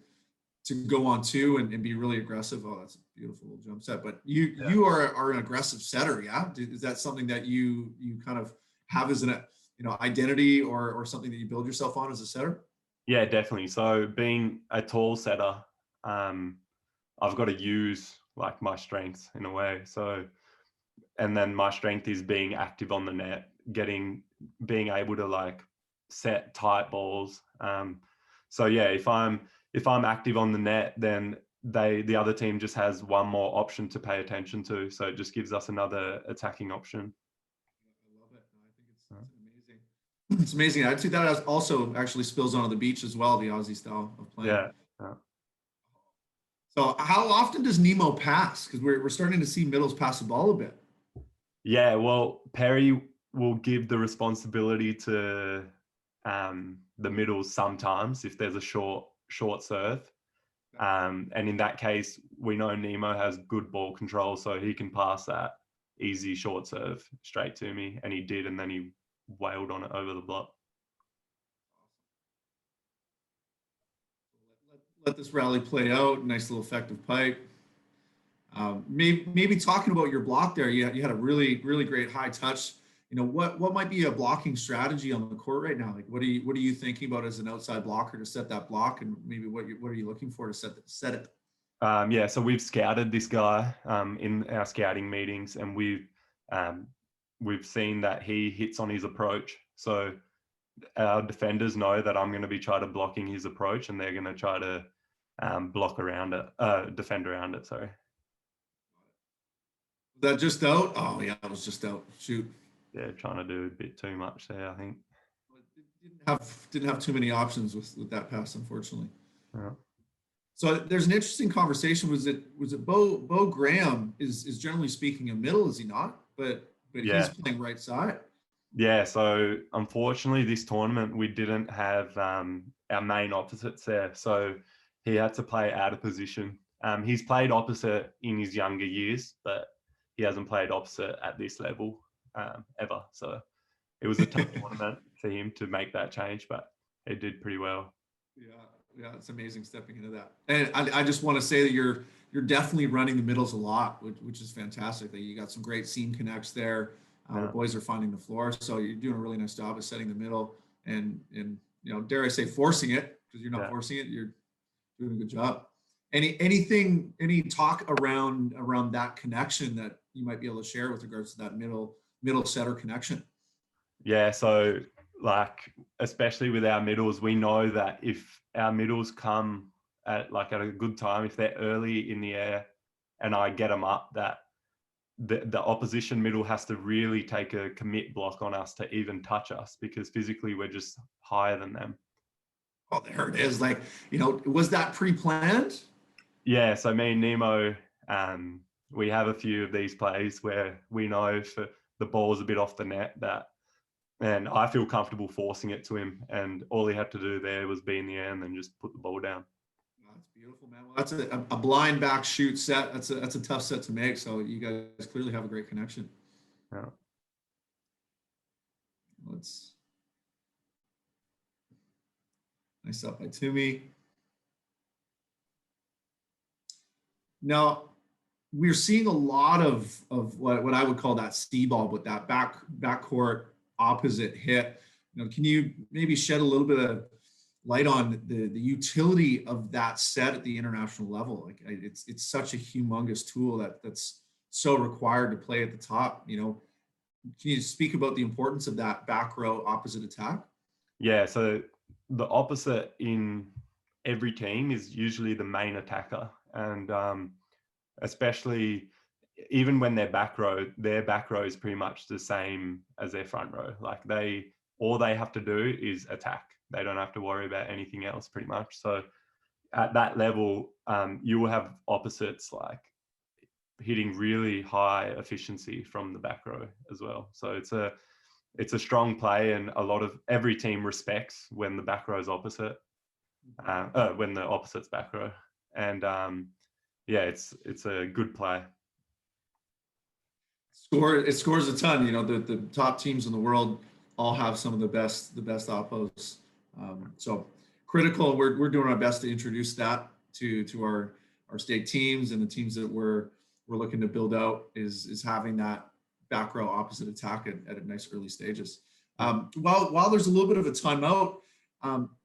A: go on two and be really aggressive. Oh, that's a beautiful little jump set. But you are an aggressive setter, yeah? Is that something that you kind of have as an identity or something that you build yourself on as a setter?
B: Yeah, definitely. So being a tall setter, I've got to use like my strengths in a way. So, and then my strength is being active on the net, being able to like set tight balls. So yeah, if I'm active on the net, then the other team just has one more option to pay attention to. So it just gives us another attacking option.
A: I love it. I think it's amazing. It's amazing. I'd say that also actually spills onto the beach as well, the Aussie style of playing.
B: Yeah.
A: So how often does Nemo pass? Because we're starting to see middles pass the ball a bit.
B: Yeah, well, Perry will give the responsibility to the middles sometimes if there's a short serve. And in that case, we know Nemo has good ball control, so he can pass that easy short serve straight to me. And he did, and then he wailed on it over the block.
A: Let this rally play out. Nice little effective pipe. Maybe talking about your block there, you had a really great high touch. What might be a blocking strategy on the court right now? Like what are you thinking about as an outside blocker to set that block, and maybe what are you looking for to set it?
B: Yeah, so we've scouted this guy in our scouting meetings, and we've seen that he hits on his approach. So our defenders know that I'm going to be trying to blocking his approach, and they're going to try to block around it, defend around it. Sorry.
A: That just out? Oh yeah, it was just out. Shoot.
B: Yeah, trying to do a bit too much there, I think.
A: Didn't have too many options with that pass, unfortunately.
B: Yeah.
A: So there's an interesting conversation. Was it Bo Graham is generally speaking a middle, is he not? But
B: yeah.
A: He's playing right side.
B: Yeah, so unfortunately this tournament we didn't have our main opposites there. So he had to play out of position. He's played opposite in his younger years, but he hasn't played opposite at this level ever. So it was a tough tournament for him to make that change, but he did pretty well.
A: Yeah, it's amazing stepping into that. And I just want to say that you're definitely running the middles a lot, which is fantastic. That you got some great seam connects there. The boys are finding the floor, so you're doing a really nice job of setting the middle and dare I say forcing it, because you're not forcing it. You're doing a good job. Any talk around that connection that you might be able to share with regards to that middle setter connection?
B: Yeah, so like especially with our middles, we know that if our middles come at a good time, if they're early in the air and I get them up, that the opposition middle has to really take a commit block on us to even touch us, because physically we're just higher than them.
A: Oh, there it is. Was that pre-planned?
B: Yeah, so me and Nemo, we have a few of these plays where we know if the ball's a bit off the net, and I feel comfortable forcing it to him, and all he had to do there was be in the air and then just put the ball down.
A: That's beautiful, man. Well, that's a blind back shoot set. That's a tough set to make. So you guys clearly have a great connection.
B: Yeah.
A: Nice up by Toomey. Now we're seeing a lot of what I would call that C ball, but that backcourt opposite hit. Can you maybe shed a little bit of light on the utility of that set at the international level? Like it's such a humongous tool that's so required to play at the top. Can you speak about the importance of that back row opposite attack?
B: Yeah, so the opposite in every team is usually the main attacker, and especially even when their back row is pretty much the same as their front row. Like all they have to do is attack. They don't have to worry about anything else pretty much. So at that level, you will have opposites like hitting really high efficiency from the back row as well. So it's a strong play, and every team respects when the back row is opposite, when the opposite's back row. And yeah, it's a good play.
A: It scores a ton. You know, the top teams in the world all have some of the best oppos. So critical. We're doing our best to introduce that to our state teams and the teams that we're looking to build out is having that back row opposite attack at a nice early stages. While there's a little bit of a timeout,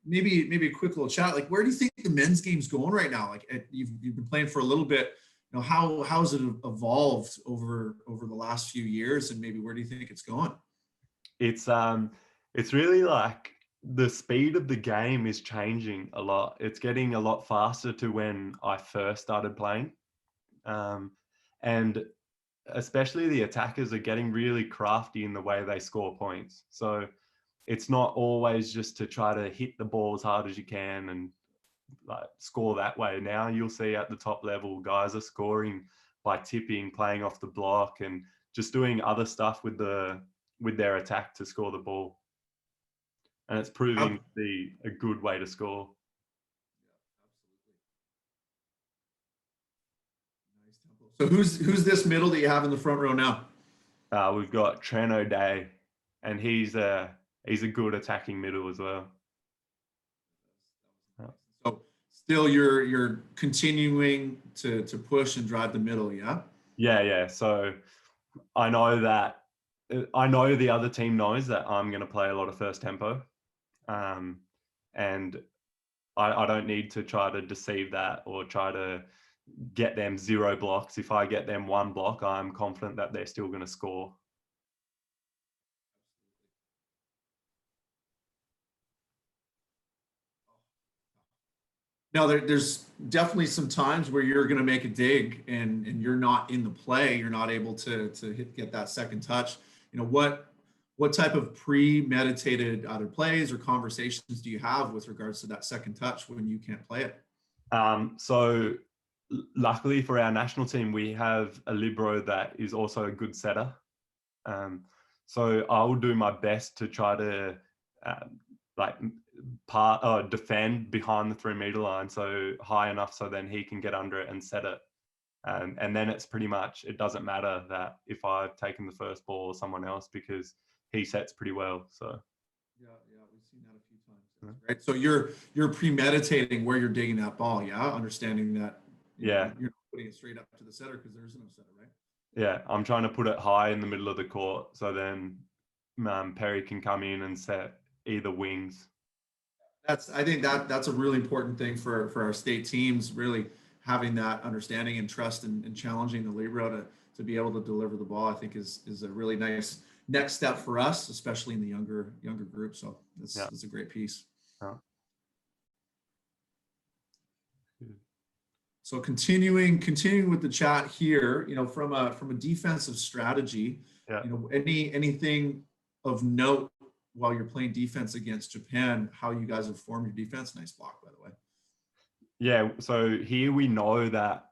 A: maybe a quick little chat. Like, where do you think the men's game's going right now? Like, you've been playing for a little bit. You know, how has it evolved over the last few years, and maybe where do you think it's going?
B: It's really like the speed of the game is changing a lot. It's getting a lot faster to when I first started playing, and especially the attackers are getting really crafty in the way they score points. So it's not always just to try to hit the ball as hard as you can and like score that way. Now you'll see at the top level, guys are scoring by tipping, playing off the block, and just doing other stuff with their attack to score the ball. And it's proving to be a good way to score.
A: So who's this middle that you have in the front row now?
B: We've got Trent O'Day, and he's a good attacking middle as well.
A: So still you're continuing to push and drive the middle, yeah?
B: Yeah. So I know the other team knows that I'm going to play a lot of first tempo, and I don't need to try to deceive that or try to get them 0 blocks. If I get them 1 block, I'm confident that they're still going to score.
A: Now there's definitely some times where you're going to make a dig and you're not in the play. You're not able to get that second touch. You know, what type of premeditated either plays or conversations do you have with regards to that second touch when you can't play it?
B: So luckily for our national team, we have a libero that is also a good setter. So I will do my best to try to defend behind the 3-meter line, so high enough so then he can get under it and set it. And then it's pretty much, it doesn't matter that if I've taken the first ball or someone else, because he sets pretty well. So
A: yeah, we've seen that a few times. Right. So you're premeditating where you're digging that ball, yeah, understanding that you're not putting it straight up to the setter because there's no setter, right?
B: Yeah, I'm trying to put it high in the middle of the court so then Perry can come in and set either wings.
A: I think that's a really important thing for our state teams, really having that understanding and trust and challenging the libero to be able to deliver the ball. I think is a really nice next step for us, especially in the younger group. So that's a great piece.
B: Yeah.
A: So continuing with the chat here, you know, from a defensive strategy, you know, anything of note while you're playing defense against Japan, how you guys have formed your defense. Nice block, by the way.
B: Yeah, so here we know that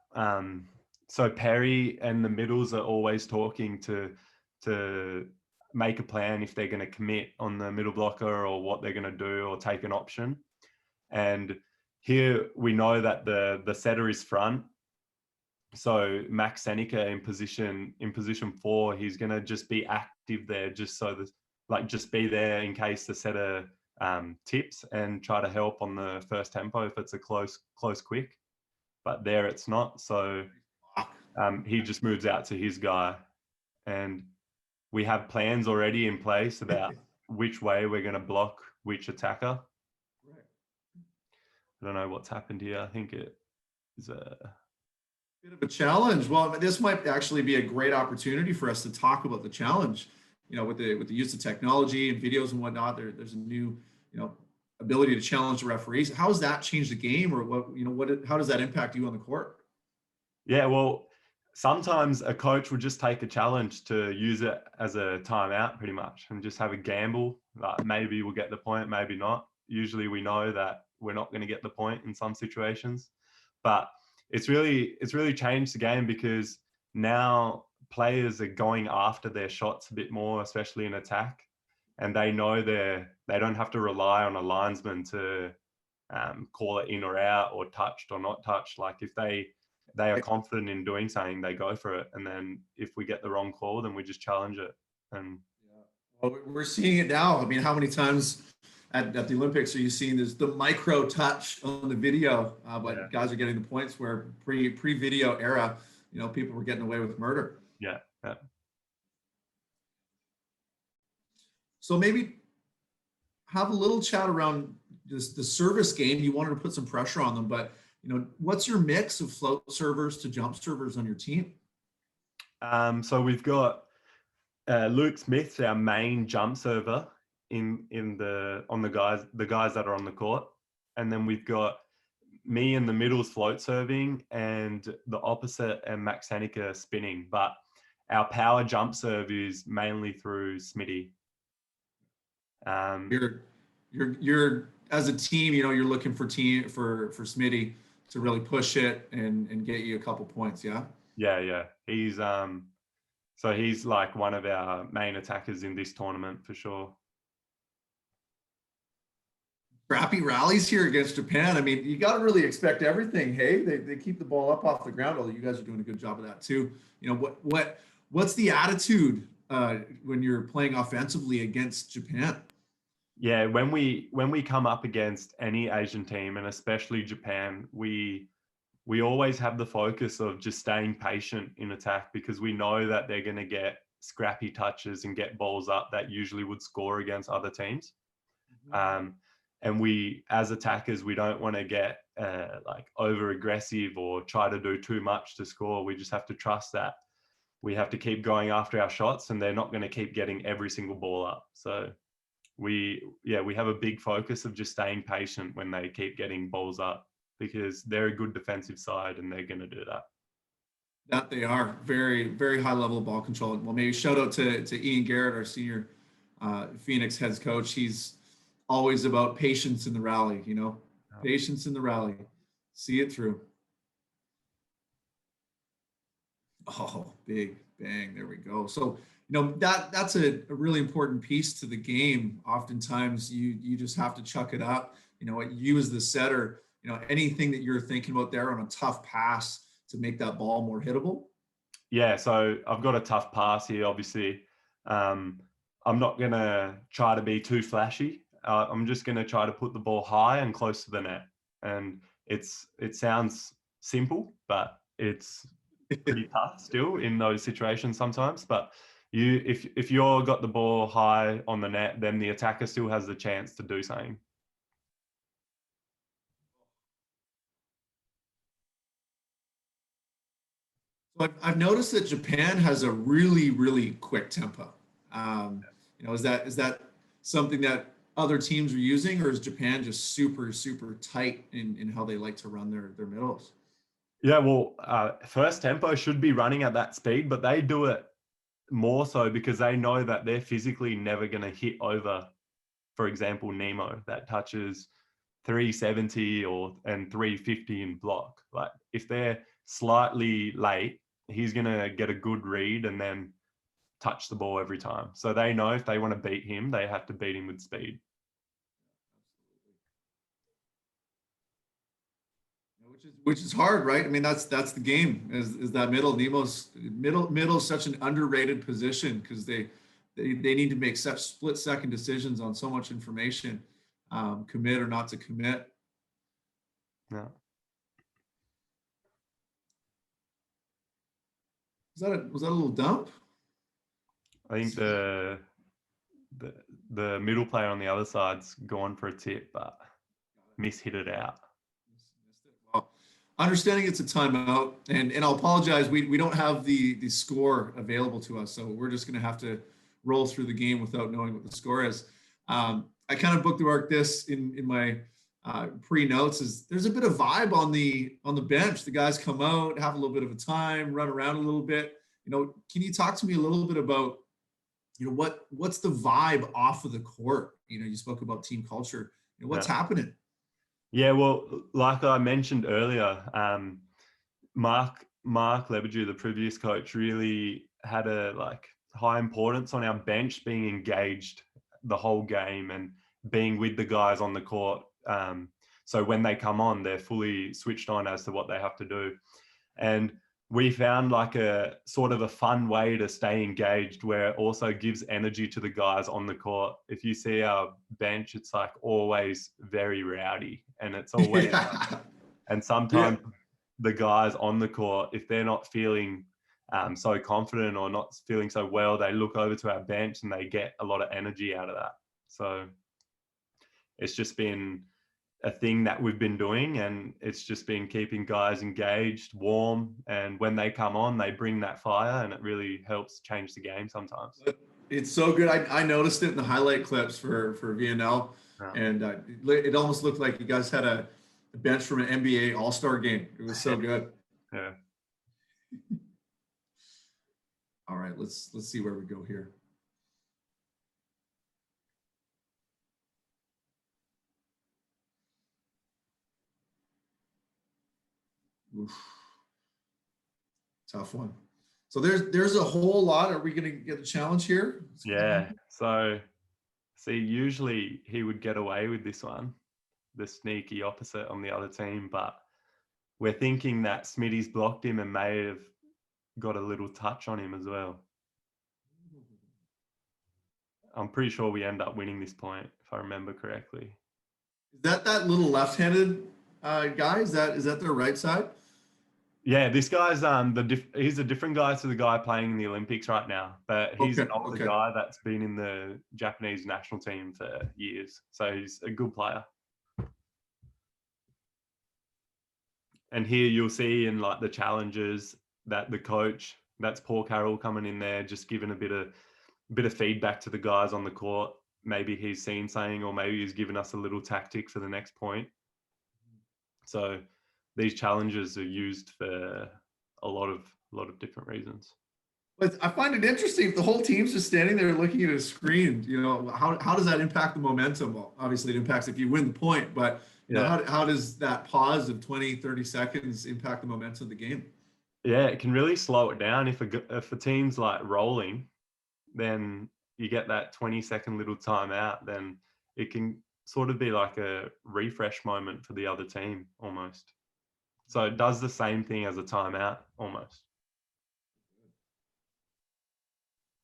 B: so Perry and the middles are always talking to make a plan if they're going to commit on the middle blocker or what they're going to do or take an option. And here we know that the setter is front. So Max Seneca in position 4, he's going to just be active there, just so that just be there in case the setter tips and try to help on the first tempo if it's a close quick. But there it's not. So he just moves out to his guy, and we have plans already in place about which way we're going to block which attacker. I don't know what's happened here. I think it is a
A: bit of a challenge. Well, this might actually be a great opportunity for us to talk about the challenge. You know, with the use of technology and videos and whatnot, there's a new, you know, ability to challenge the referees. How has that changed the game, or how does that impact you on the court?
B: Yeah, well, sometimes a coach would just take a challenge to use it as a timeout pretty much and just have a gamble. Like maybe we'll get the point, maybe not. Usually we know that we're not going to get the point in some situations, but it's really changed the game because now players are going after their shots a bit more, especially in attack, and they know they don't have to rely on a linesman to call it in or out or touched or not touched. Like if they are confident in doing something, they go for it, and then if we get the wrong call, then we just challenge it. And
A: well, we're seeing it now. I mean, how many times at the Olympics are you seeing this the micro touch on the video? But guys are getting the points where pre-video era, people were getting away with murder.
B: Yeah.
A: So maybe have a little chat around the service game. You wanted to put some pressure on them, but what's your mix of float servers to jump servers on your team?
B: So we've got Luke Smith's our main jump server on the guys that are on the court, and then we've got me in the middle's float serving, and the opposite and Max Haneker spinning. But our power jump serve is mainly through Smitty.
A: You're as a team, you're looking for Smitty to really push it and get you a couple points.
B: Yeah. He's so he's like one of our main attackers in this tournament for sure.
A: Scrappy rallies here against Japan. I mean, you got to really expect everything. Hey, they keep the ball up off the ground, although you guys are doing a good job of that too. What's the attitude when you're playing offensively against Japan?
B: Yeah, when we come up against any Asian team, and especially Japan, we always have the focus of just staying patient in attack, because we know that they're going to get scrappy touches and get balls up that usually would score against other teams. And we, as attackers, we don't want to get like over aggressive or try to do too much to score. We just have to trust that we have to keep going after our shots, and they're not going to keep getting every single ball up. So we have a big focus of just staying patient when they keep getting balls up, because they're a good defensive side and they're going to do that.
A: That they are. Very, very high level of ball control. Well, maybe shout out to Ian Garrett, our senior Phoenix heads coach. He's always about patience in the rally, patience in the rally. See it through. Oh, big bang. There we go. So, that's a really important piece to the game. Oftentimes you just have to chuck it up. You as the setter, anything that you're thinking about there on a tough pass to make that ball more hittable?
B: Yeah, so I've got a tough pass here, obviously. I'm not going to try to be too flashy. I'm just going to try to put the ball high and close to the net. And it sounds simple, but it's pretty tough still in those situations sometimes. But if you're got the ball high on the net, then the attacker still has the chance to do something.
A: But I've noticed that Japan has a really, really quick tempo. Is that something that other teams are using, or is Japan just super, super tight in how they like to run their middles?
B: Yeah, well, first tempo should be running at that speed, but they do it more so because they know that they're physically never going to hit over, for example, Nemo that touches 370 and 350 in block. Like if they're slightly late, he's going to get a good read and then touch the ball every time. So they know if they want to beat him, they have to beat him with speed.
A: Which is hard, right? I mean, that's the game. Is that middle? Nemo's middle is such an underrated position because they need to make such split-second decisions on so much information, commit or not to commit.
B: Yeah.
A: Was that a little dump?
B: I think the middle player on the other side's gone for a tip, but hit it out.
A: Well, understanding it's a timeout, and I'll apologize. We don't have the score available to us, so we're just going to have to roll through the game without knowing what the score is. I kind of bookmarked this in my pre-notes. Is there's a bit of vibe on the bench. The guys come out, have a little bit of a time, run around a little bit. Can you talk to me a little bit about what's the vibe off of the court? You spoke about team culture. What's happening?
B: Yeah, well, like I mentioned earlier, Mark Mark Lebedew, the previous coach, really had a high importance on our bench being engaged the whole game and being with the guys on the court. So when they come on, they're fully switched on as to what they have to do. And we found like a sort of a fun way to stay engaged where it also gives energy to the guys on the court. If you see our bench, it's like always very rowdy, and it's always and sometimes the guys on the court, if they're not feeling so confident or not feeling so well, they look over to our bench and they get a lot of energy out of that. So it's just been a thing that we've been doing, and it's just been keeping guys engaged, warm, and when they come on, they bring that fire, and it really helps change the game sometimes.
A: It's so good. I noticed it in the highlight clips for VNL, and it almost looked like you guys had a bench from an NBA All-Star game. It was so good.
B: Yeah.
A: All right, let's see where we go here. Oof. Tough one. So there's a whole lot. Are we going to get a challenge here?
B: Yeah. So see, usually he would get away with this one, the sneaky opposite on the other team, but we're thinking that Smitty's blocked him and may have got a little touch on him as well. I'm pretty sure we end up winning this point, if I remember correctly.
A: Is that little left-handed guy? Is that their right side?
B: Yeah, this guy's he's a different guy to the guy playing in the Olympics right now, but he's an older guy that's been in the Japanese national team for years, so he's a good player. And here you'll see in like the challenges that the coach, that's Paul Carroll coming in there, just giving a bit of feedback to the guys on the court. Maybe he's seen something, or maybe he's given us a little tactic for the next point. So these challenges are used for a lot of different reasons.
A: But I find it interesting if the whole team's just standing there looking at a screen. You know, how does that impact the momentum? Well, obviously it impacts if you win the point, but you know, how does that pause of 20, 30 seconds impact the momentum of the game?
B: Yeah, it can really slow it down. If a team's like rolling, then you get that 20-second little timeout, then it can sort of be like a refresh moment for the other team almost. So it does the same thing as a timeout almost.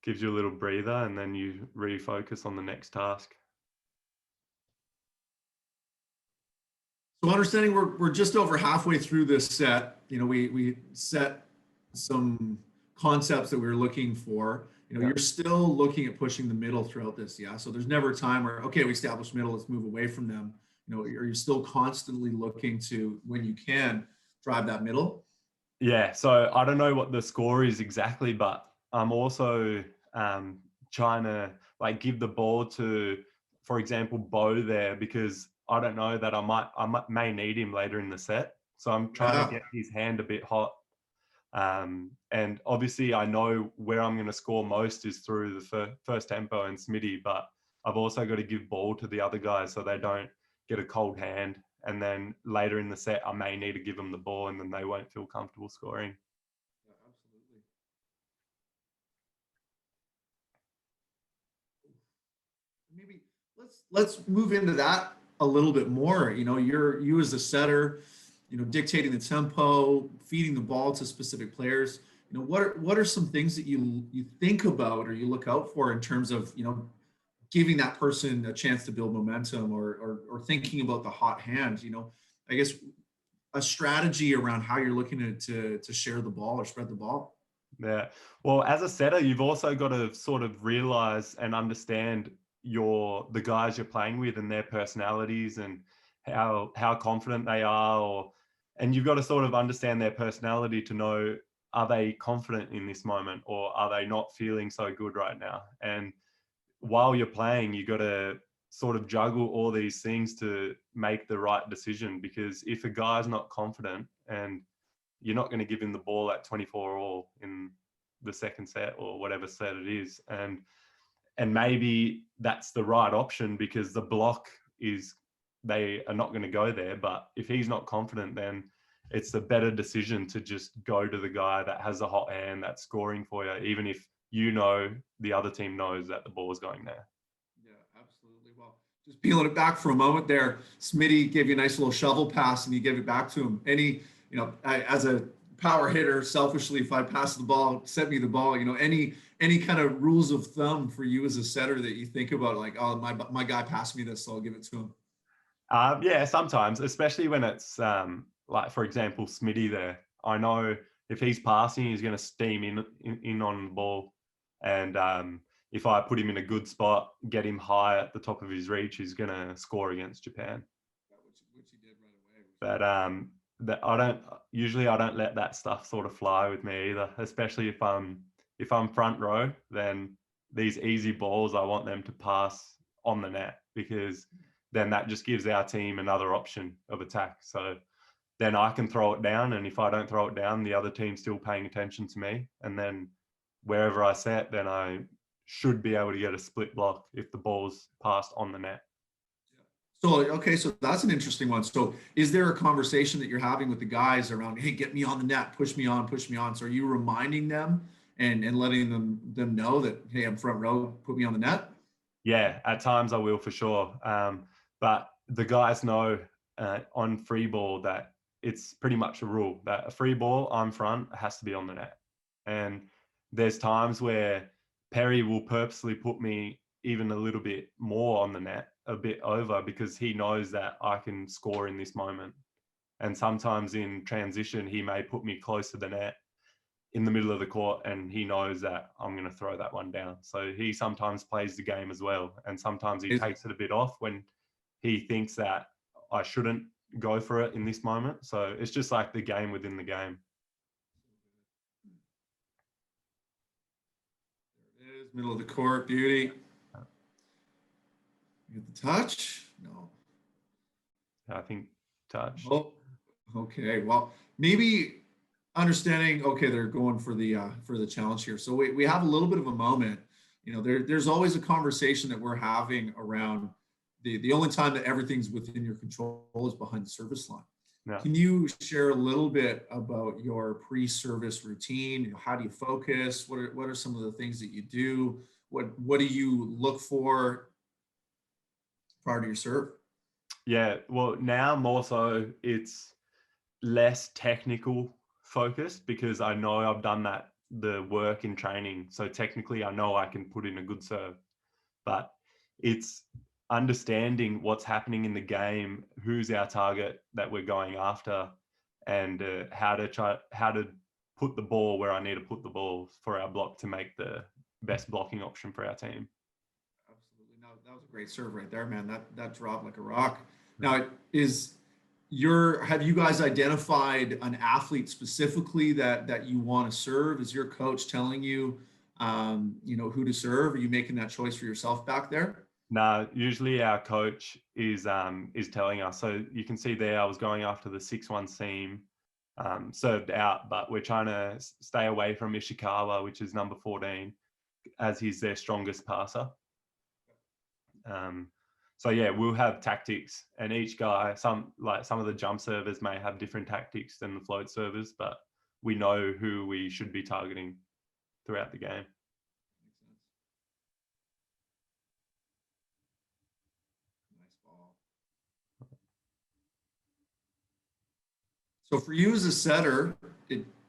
B: Gives you a little breather, and then you refocus on the next task.
A: So understanding we're just over halfway through this set, you know, we set some concepts that we were looking for. You know, you're still looking at pushing the middle throughout this, yeah? So there's never a time where, okay, we established middle, let's move away from them. You know, are you still constantly looking to, when you can, drive that middle?
B: Yeah, so I don't know what the score is exactly, but I'm also trying to like give the ball to, for example, Bo there, because I don't know that I may need him later in the set. So I'm trying to get his hand a bit hot. And obviously I know where I'm going to score most is through the first tempo and Smitty, but I've also got to give ball to the other guys so they don't get a cold hand. And then later in the set, I may need to give them the ball, and then they won't feel comfortable scoring.
A: Yeah, absolutely. Maybe let's move into that a little bit more. You know, you as a setter, you know, dictating the tempo, feeding the ball to specific players. You know, what are some things that you think about or you look out for in terms of, you know, giving that person a chance to build momentum or thinking about the hot hand? You know, I guess a strategy around how you're looking to share the ball or spread the ball.
B: Yeah. Well, as a setter, you've also got to sort of realize and understand the guys you're playing with and their personalities and how confident they are, and you've got to sort of understand their personality to know, are they confident in this moment, or are they not feeling so good right now? And while you're playing, you got to sort of juggle all these things to make the right decision, because if a guy's not confident, and you're not going to give him the ball at 24 all in the second set or whatever set it is, and maybe that's the right option because the block is, they are not going to go there. But if he's not confident, then it's a better decision to just go to the guy that has a hot hand that's scoring for you, even if you know the other team knows that the ball is going there.
A: Yeah, absolutely. Well, just peeling it back for a moment there, Smitty gave you a nice little shovel pass and you gave it back to him. As a power hitter, selfishly, if I pass the ball, send me the ball, any kind of rules of thumb for you as a setter that you think about, like, oh, my guy passed me this, so I'll give it to him.
B: Yeah, sometimes, especially when it's like, for example, Smitty there. I know if he's passing, he's going to steam in on the ball. And if I put him in a good spot, get him high at the top of his reach, he's going to score against Japan.
A: Which he did right away.
B: But I don't let that stuff sort of fly with me either, especially if I'm front row, then these easy balls, I want them to pass on the net, because then that just gives our team another option of attack. So then I can throw it down, and if I don't throw it down, the other team's still paying attention to me. And then wherever I set, then I should be able to get a split block if the ball's passed on the net.
A: So, okay, so that's an interesting one. So is there a conversation that you're having with the guys around, hey, get me on the net, push me on? So are you reminding them and letting them know that, hey, I'm front row, put me on the net?
B: Yeah, at times I will, for sure. But the guys know on free ball that it's pretty much a rule that a free ball, I'm front, has to be on the net. And there's times where Perry will purposely put me even a little bit more on the net, a bit over, because he knows that I can score in this moment. And sometimes in transition, he may put me close to the net in the middle of the court, and he knows that I'm going to throw that one down. So he sometimes plays the game as well. And sometimes he takes it a bit off when he thinks that I shouldn't go for it in this moment. So it's just like the game within the game.
A: There it is, middle of the court, beauty. You get the touch? No.
B: I think touch.
A: Oh, okay. Well, maybe understanding, okay, they're going for the challenge here. So we have a little bit of a moment. There's always a conversation that we're having around the only time that everything's within your control is behind the service line.
B: Yeah.
A: Can you share a little bit about your pre-service routine? How do you focus? What are some of the things that you do? What do you look for prior to your serve?
B: Yeah, well, now more so it's less technical focused, because I know I've done the work in training. So technically I know I can put in a good serve, but it's understanding what's happening in the game, who's our target that we're going after, and how to put the ball where I need to put the ball for our block to make the best blocking option for our team.
A: Absolutely. No, that was a great serve right there, man. That dropped like a rock. Now, have you guys identified an athlete specifically that you want to serve? Is your coach telling you, who to serve? Are you making that choice for yourself back there?
B: No, usually our coach is telling us. So you can see there, I was going after the 6-1 seam, served out, but we're trying to stay away from Ishikawa, which is number 14, as he's their strongest passer. So yeah, we'll have tactics, and each guy, some of the jump servers may have different tactics than the float servers, but we know who we should be targeting throughout the game.
A: Nice ball. So for you as a setter,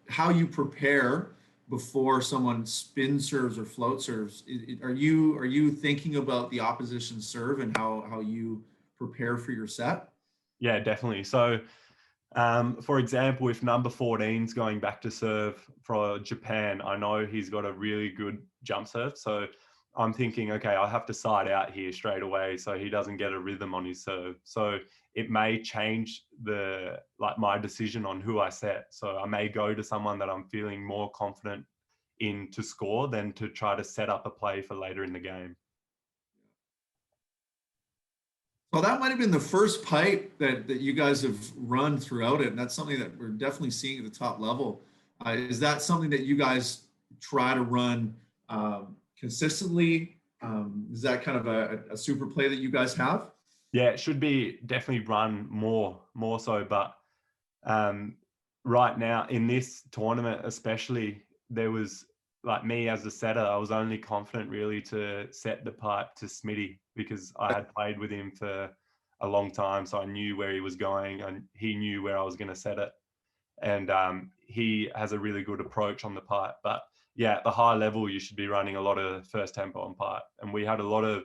A: how you prepare before someone spin serves or float serves, are you thinking about the opposition serve and how you prepare for your set?
B: Yeah, definitely. So for example, if number 14 is going back to serve for Japan, I know he's got a really good jump serve. So I'm thinking, okay, I have to side out here straight away so he doesn't get a rhythm on his serve. So it may change my decision on who I set. So I may go to someone that I'm feeling more confident in to score than to try to set up a play for later in the game.
A: So that might have been the first pipe that you guys have run throughout it. And that's something that we're definitely seeing at the top level. Is that something that you guys try to run consistently? Is that kind of a super play that you guys have?
B: Yeah, it should be definitely run more so, but right now in this tournament, especially, there was like me as a setter, I was only confident really to set the pipe to Smitty because I had played with him for a long time. So I knew where he was going and he knew where I was going to set it. And he has a really good approach on the pipe. But yeah, at the high level, you should be running a lot of first tempo on pipe. And we had a lot of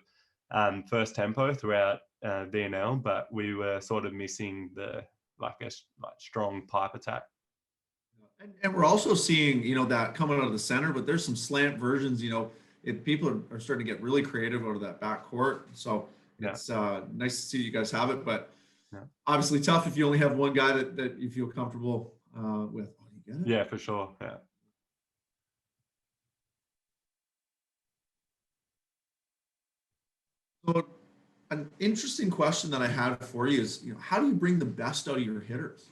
B: first tempo throughout VNL, but we were sort of missing the like strong pipe attack.
A: And we're also seeing, that coming out of the center, but there's some slant versions, if people are starting to get really creative out of that back court. So it's nice to see you guys have it, but obviously tough if you only have one guy that you feel comfortable with. Oh, you get it?
B: Yeah, for sure. Yeah.
A: So an interesting question that I had for you is, how do you bring the best out of your hitters?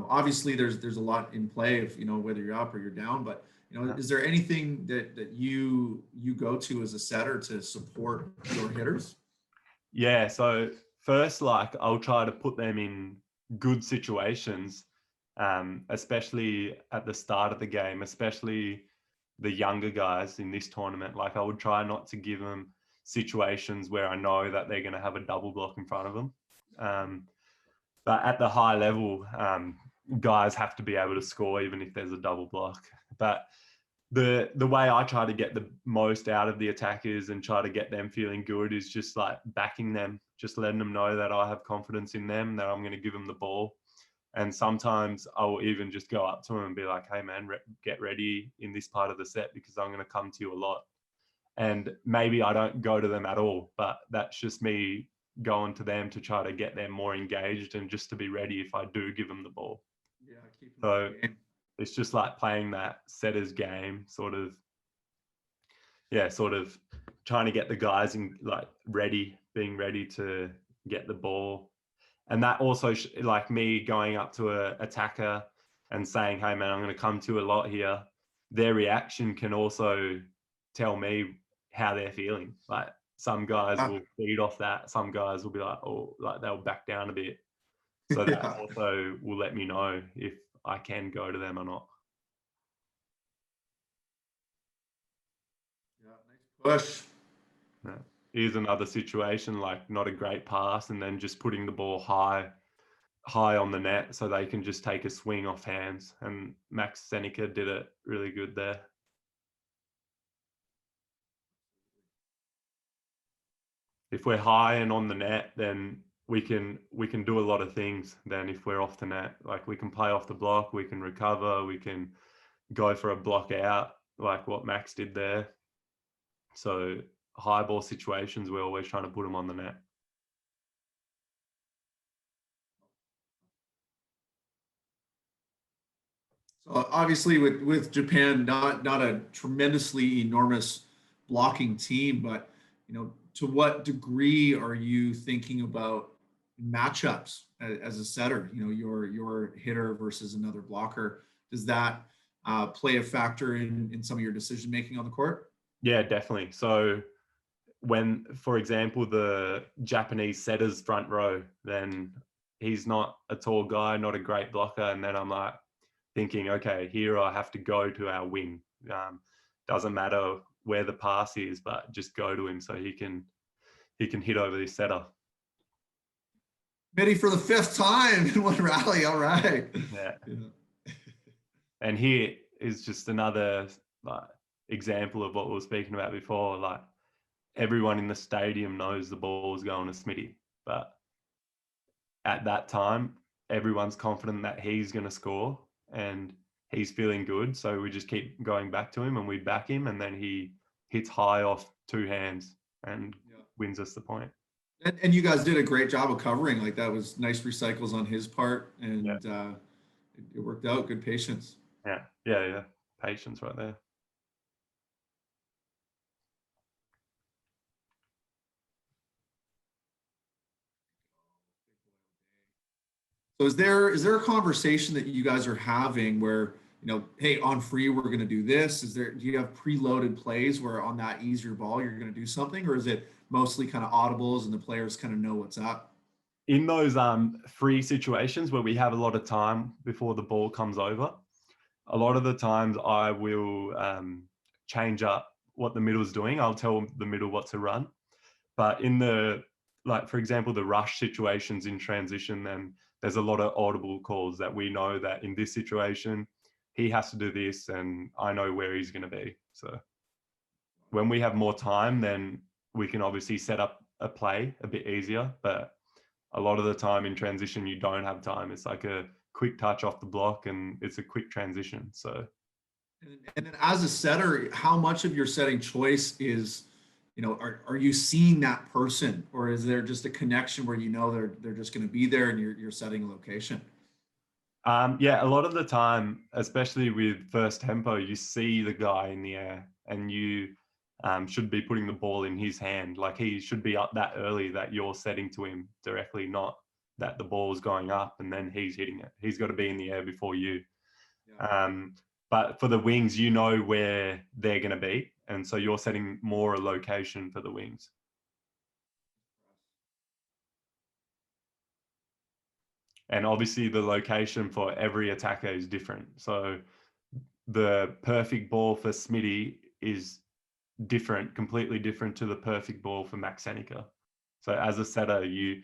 A: Obviously, there's a lot in play if whether you're up or you're down, but is there anything that you go to as a setter to support your hitters?
B: Yeah. So first, like I'll try to put them in good situations, especially at the start of the game, especially the younger guys in this tournament. Like I would try not to give them situations where I know that they're going to have a double block in front of them. But at the high level, guys have to be able to score even if there's a double block. But the way I try to get the most out of the attackers and try to get them feeling good is just like backing them, just letting them know that I have confidence in them, that I'm going to give them the ball. And sometimes I'll even just go up to them and be like, hey man, get ready in this part of the set because I'm going to come to you a lot. And maybe I don't go to them at all, but that's just me going to them to try to get them more engaged and just to be ready if I do give them the ball.
A: Yeah,
B: so it's just like playing that setter's game, sort of trying to get the guys in like being ready to get the ball. And that also like me going up to a attacker and saying, hey man, I'm going to come to you a lot here. Their reaction can also tell me how they're feeling. Like some guys will feed off that. Some guys will be like, oh, like they'll back down a bit. So that also will let me know if I can go to them or not.
A: Yeah, nice push.
B: Yeah. Here's another situation, like not a great pass and then just putting the ball high on the net so they can just take a swing off hands. And Max Seneca did it really good there. If we're high and on the net, then we can do a lot of things. Then if we're off the net, like we can play off the block, we can recover, we can go for a block out like what Max did there. So high ball situations, we're always trying to put them on the net.
A: So obviously with Japan, not a tremendously enormous blocking team, but to what degree are you thinking about matchups as a setter? Your hitter versus another blocker. Does that play a factor in some of your decision making on the court?
B: Yeah, definitely. So when, for example, the Japanese setter's front row, then he's not a tall guy, not a great blocker, and then I'm like thinking, okay, here I have to go to our wing. Doesn't matter where the pass is, but just go to him so he can hit over this setter.
A: Mitty for the 5th time in one rally. All right.
B: Yeah. And here is just another example of what we were speaking about before. Like everyone in the stadium knows the ball is going to Smitty, but at that time, everyone's confident that he's going to score and he's feeling good. So we just keep going back to him and we back him, and then he hits high off 2 hands and wins us the point.
A: And you guys did a great job of covering. Like that was nice recycles on his part, and it worked out. Good patience.
B: Yeah. Patience right there.
A: So is there a conversation that you guys are having where, hey, on free, we're going to do this? Do you have preloaded plays where on that easier ball, you're going to do something, or is it mostly kind of audibles and the players kind of know what's up?
B: in those free situations where we have a lot of time before the ball comes over, a lot of the times I will change up what the middle's doing. I'll tell the middle what to run. But in the, like, for example, the rush situations in transition, then there's a lot of audible calls that we know that in this situation, he has to do this and I know where he's going to be. So when we have more time, then we can obviously set up a play a bit easier. But a lot of the time in transition, you don't have time. It's like a quick touch off the block and it's a quick transition. So.
A: And then as a setter, how much of your setting choice is, are you seeing that person, or is there just a connection where they're just going to be there and you're setting a location?
B: Yeah, a lot of the time, especially with first tempo, you see the guy in the air and you should be putting the ball in his hand. Like he should be up that early that you're setting to him directly, not that the ball is going up and then he's hitting it. He's got to be in the air before you. Yeah. But for the wings, you know where they're going to be. And so you're setting more a location for the wings. And obviously the location for every attacker is different. So the perfect ball for Smitty is different, completely different to the perfect ball for Max Seneca. So as a setter, you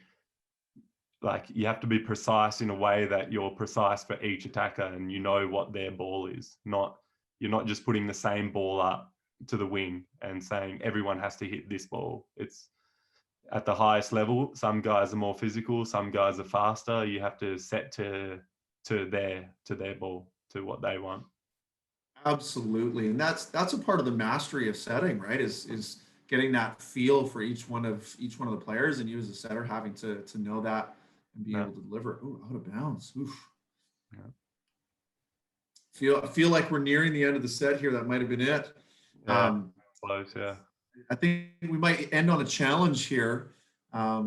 B: have to be precise in a way that you're precise for each attacker and you know what their ball is. You're not just putting the same ball up to the wing and saying everyone has to hit this ball. It's at the highest level. Some guys are more physical, some guys are faster. You have to set to their ball, to what they want.
A: Absolutely. And that's a part of the mastery of setting, right? Is getting that feel for each one of the players, and you as a setter having to know that and be able to deliver. Ooh, out of bounds. Oof. Yeah. Feel like we're nearing the end of the set here. That might have been it.
B: Yeah, close, yeah.
A: I think we might end on a challenge here. I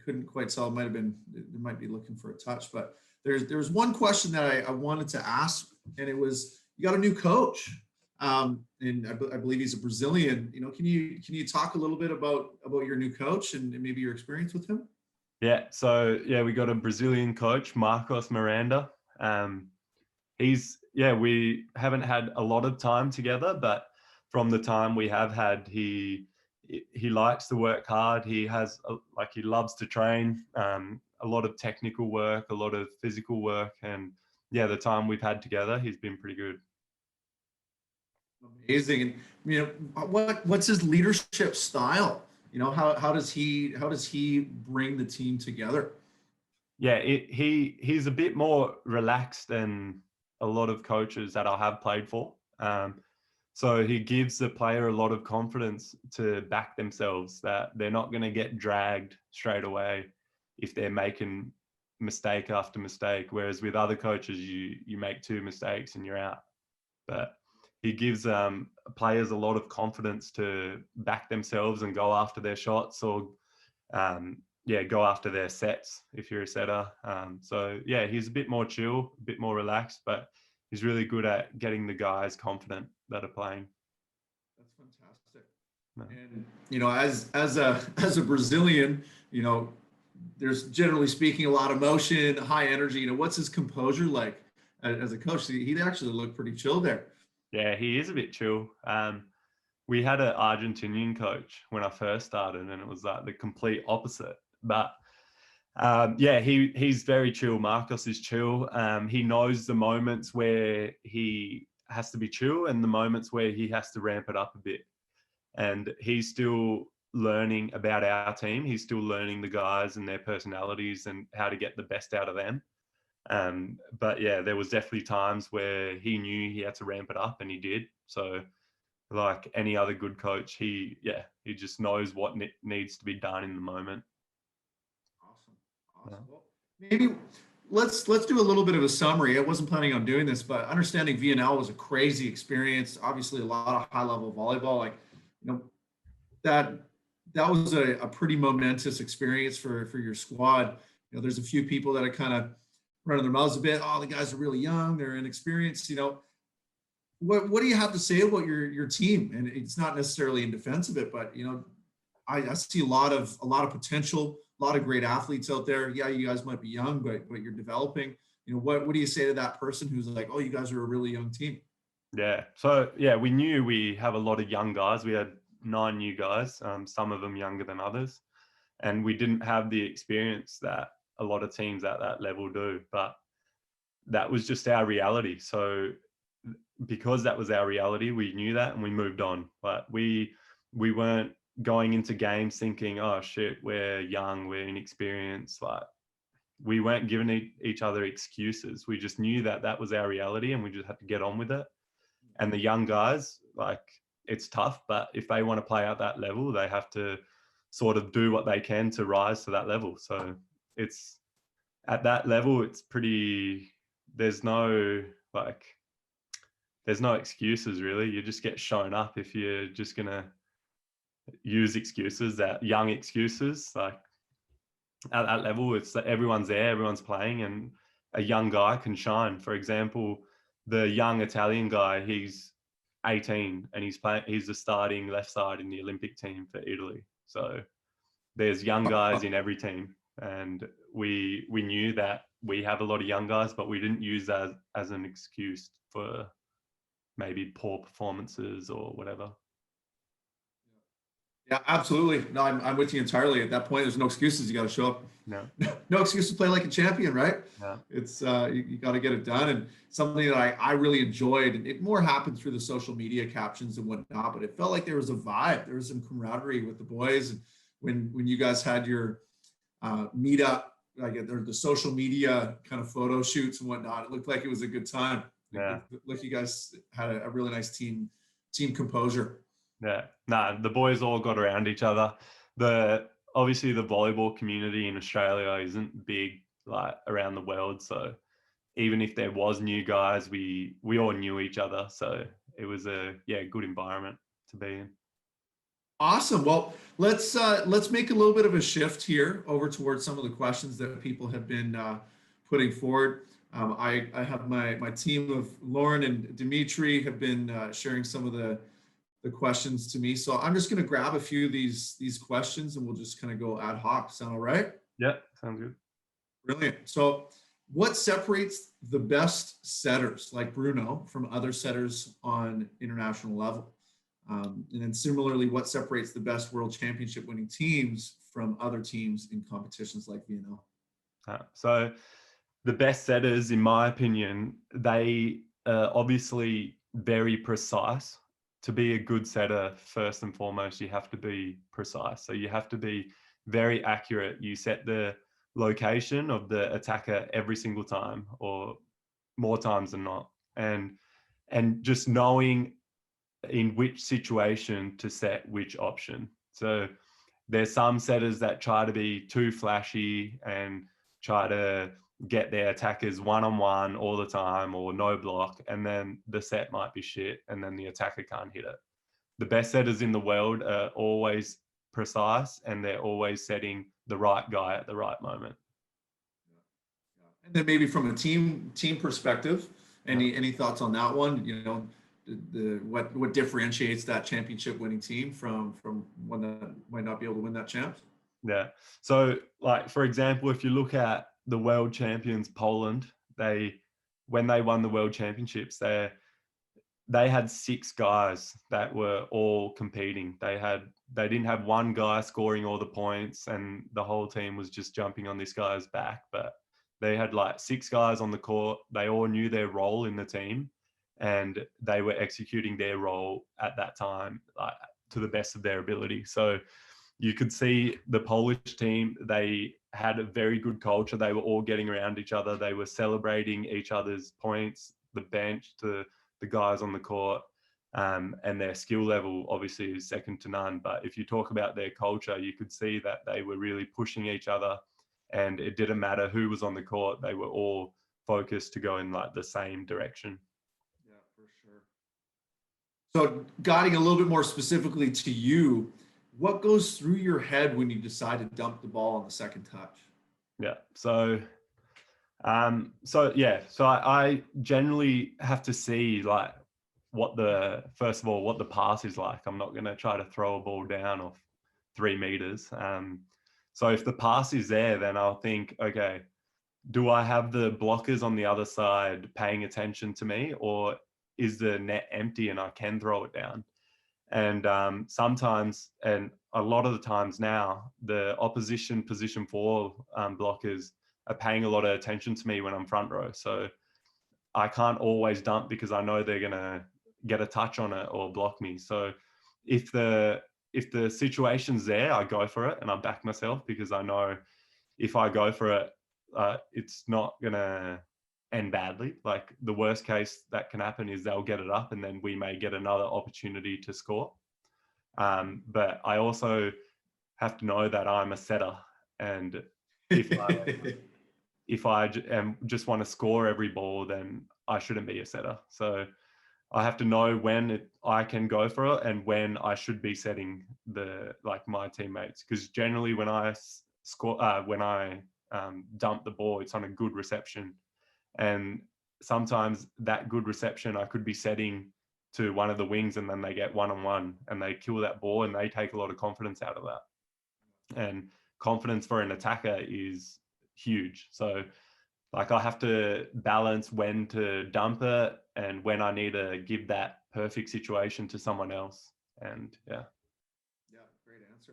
A: couldn't quite tell. It might have been, it might be looking for a touch, but there's one question that I wanted to ask, and it was, you got a new coach, and I believe he's a Brazilian. Can you talk a little bit about your new coach and maybe your experience with him?
B: Yeah, so we got a Brazilian coach, Marcos Miranda. We haven't had a lot of time together, but from the time we have had, he likes to work hard. He loves to train, a lot of technical work, a lot of physical work. And the time we've had together, he's been pretty good.
A: Amazing. And what's his leadership style? How does he bring the team together?
B: Yeah, he's a bit more relaxed than a lot of coaches that I have played for. So he gives the player a lot of confidence to back themselves, that they're not going to get dragged straight away if they're making mistake after mistake. Whereas with other coaches, you make 2 mistakes and you're out. But he gives players a lot of confidence to back themselves and go after their shots, or go after their sets if you're a setter. He's a bit more chill, a bit more relaxed, but he's really good at getting the guys confident that are playing.
A: That's fantastic. No. And as a Brazilian, there's, generally speaking, a lot of motion, high energy. What's his composure like as a coach? He'd actually look pretty chill there.
B: Yeah, he is a bit chill. We had an Argentinian coach when I first started, and it was like the complete opposite. But he's very chill. Marcos is chill. He knows the moments where he has to be chill and the moments where he has to ramp it up a bit. And he's still learning about our team. He's still learning the guys and their personalities and how to get the best out of them. There was definitely times where he knew he had to ramp it up, and he did. So like any other good coach, he just knows what needs to be done in the moment.
A: Awesome. Well, maybe let's do a little bit of a summary. I wasn't planning on doing this, but understanding VNL was a crazy experience. Obviously, a lot of high-level volleyball. That was a pretty momentous experience for your squad. There's a few people that are kind of running their mouths a bit. Oh, the guys are really young, they're inexperienced. What do you have to say about your team? And it's not necessarily in defense of it, but I see a lot of potential, lot of great athletes out there. Yeah, you guys might be young, but you're developing. What do you say to that person who's like, oh, you guys are a really young team?
B: Yeah. So yeah, we knew we have a lot of young guys. We had 9 new guys, some of them younger than others, and we didn't have the experience that a lot of teams at that level do. But that was just our reality. So because that was our reality, we knew that and we moved on. But we weren't going into games thinking, oh shit, we're young, we're inexperienced. Like, we weren't giving each other excuses. We just knew that that was our reality and we just had to get on with it. And the young guys, like, it's tough, but if they want to play at that level, they have to sort of do what they can to rise to that level. So it's at that level, it's pretty, there's no excuses really. You just get shown up. If you're just going to use excuses, that young excuses, like, at that level, it's that everyone's there, everyone's playing, and a young guy can shine. For example, the young Italian guy, he's 18 and he's the starting left side in the Olympic team for Italy. So there's young guys in every team, and we knew that we have a lot of young guys, but we didn't use that as an excuse for maybe poor performances or whatever.
A: Yeah, absolutely. No, I'm with you entirely. At that point, there's no excuses. You got to show up.
B: No.
A: No excuse to play like a champion, right?
B: Yeah.
A: It's you got to get it done, and something that I really enjoyed. And it more happened through the social media captions and whatnot, but it felt like there was a vibe. There was some camaraderie with the boys, and when you guys had your meetup, like the social media kind of photo shoots and whatnot, it looked like it was a good time.
B: Yeah.
A: Look, you guys had a really nice team composure.
B: Yeah, the boys all got around each other. Obviously the volleyball community in Australia isn't big like around the world, so even if there was new guys, we all knew each other. So it was a good environment to be in.
A: Awesome. Well, let's make a little bit of a shift here over towards some of the questions that people have been putting forward. I have my team of Lauren and Dimitri have been sharing some of the questions to me. So I'm just going to grab a few of these questions and we'll just kind of go ad hoc. Sound all right?
B: Yeah, sounds good.
A: Brilliant. So what separates the best setters like Bruno from other setters on international level? And then similarly, what separates the best world championship winning teams from other teams in competitions like VNL?
B: So the best setters, in my opinion, they are obviously very precise. To be a good setter, first and foremost, you have to be precise. So you have to be very accurate. You set the location of the attacker every single time, or more times than not. And just knowing in which situation to set which option. So there's some setters that try to be too flashy and try to get their attackers one-on-one all the time or no block, and then the set might be shit and then the attacker can't hit it. The best setters in the world are always precise and they're always setting the right guy at the right moment.
A: And then maybe from a team perspective, any thoughts on that one? What differentiates that championship winning team from one that might not be able to win that champ?
B: Yeah. So like, for example, if you look at the world champions, Poland, when they won the world championships, they had 6 guys that were all competing. They didn't have one guy scoring all the points and the whole team was just jumping on this guy's back, but they had like 6 guys on the court. They all knew their role in the team and they were executing their role at that time, like, to the best of their ability. So you could see the Polish team, they had a very good culture. They were all getting around each other. They were celebrating each other's points, the bench to the guys on the court, and their skill level obviously is second to none. But if you talk about their culture, you could see that they were really pushing each other and it didn't matter who was on the court. They were all focused to go in like the same direction.
A: Yeah, for sure. So guiding a little bit more specifically to you, what goes through your head when you decide to dump the ball on the second touch?
B: Yeah. So I generally have to see like what the pass is like. I'm not going to try to throw a ball down off 3 meters. So if the pass is there, then I'll think, okay, do I have the blockers on the other side paying attention to me, or is the net empty and I can throw it down? And sometimes, and a lot of the times now, the opposition position 4 blockers are paying a lot of attention to me when I'm front row. So I can't always dump because I know they're going to get a touch on it or block me. So if the situation's there, I go for it and I back myself, because I know if I go for it, it's not going to end badly. Like, the worst case that can happen is they'll get it up and then we may get another opportunity to score. But I also have to know that I'm a setter, and if I just want to score every ball, then I shouldn't be a setter. So I have to know when I can go for it and when I should be setting my teammates. Because generally when I score, dump the ball, it's on a good reception. And sometimes that good reception, I could be setting to one of the wings and then they get 1-on-1 and they kill that ball and they take a lot of confidence out of that. And confidence for an attacker is huge. So like, I have to balance when to dump it and when I need to give that perfect situation to someone else. And yeah.
A: Yeah, great answer.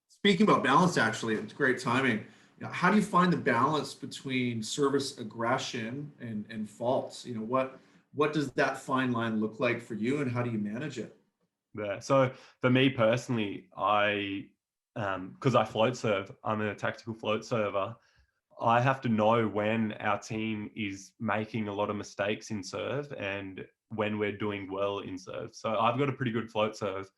A: Speaking about balance, actually, it's great timing. How do you find the balance between service aggression and faults? What does that fine line look like for you, and how do you manage it?
B: Yeah. So for me personally, because I float serve, I'm a tactical float server. I have to know when our team is making a lot of mistakes in serve and when we're doing well in serve. So I've got a pretty good float serve,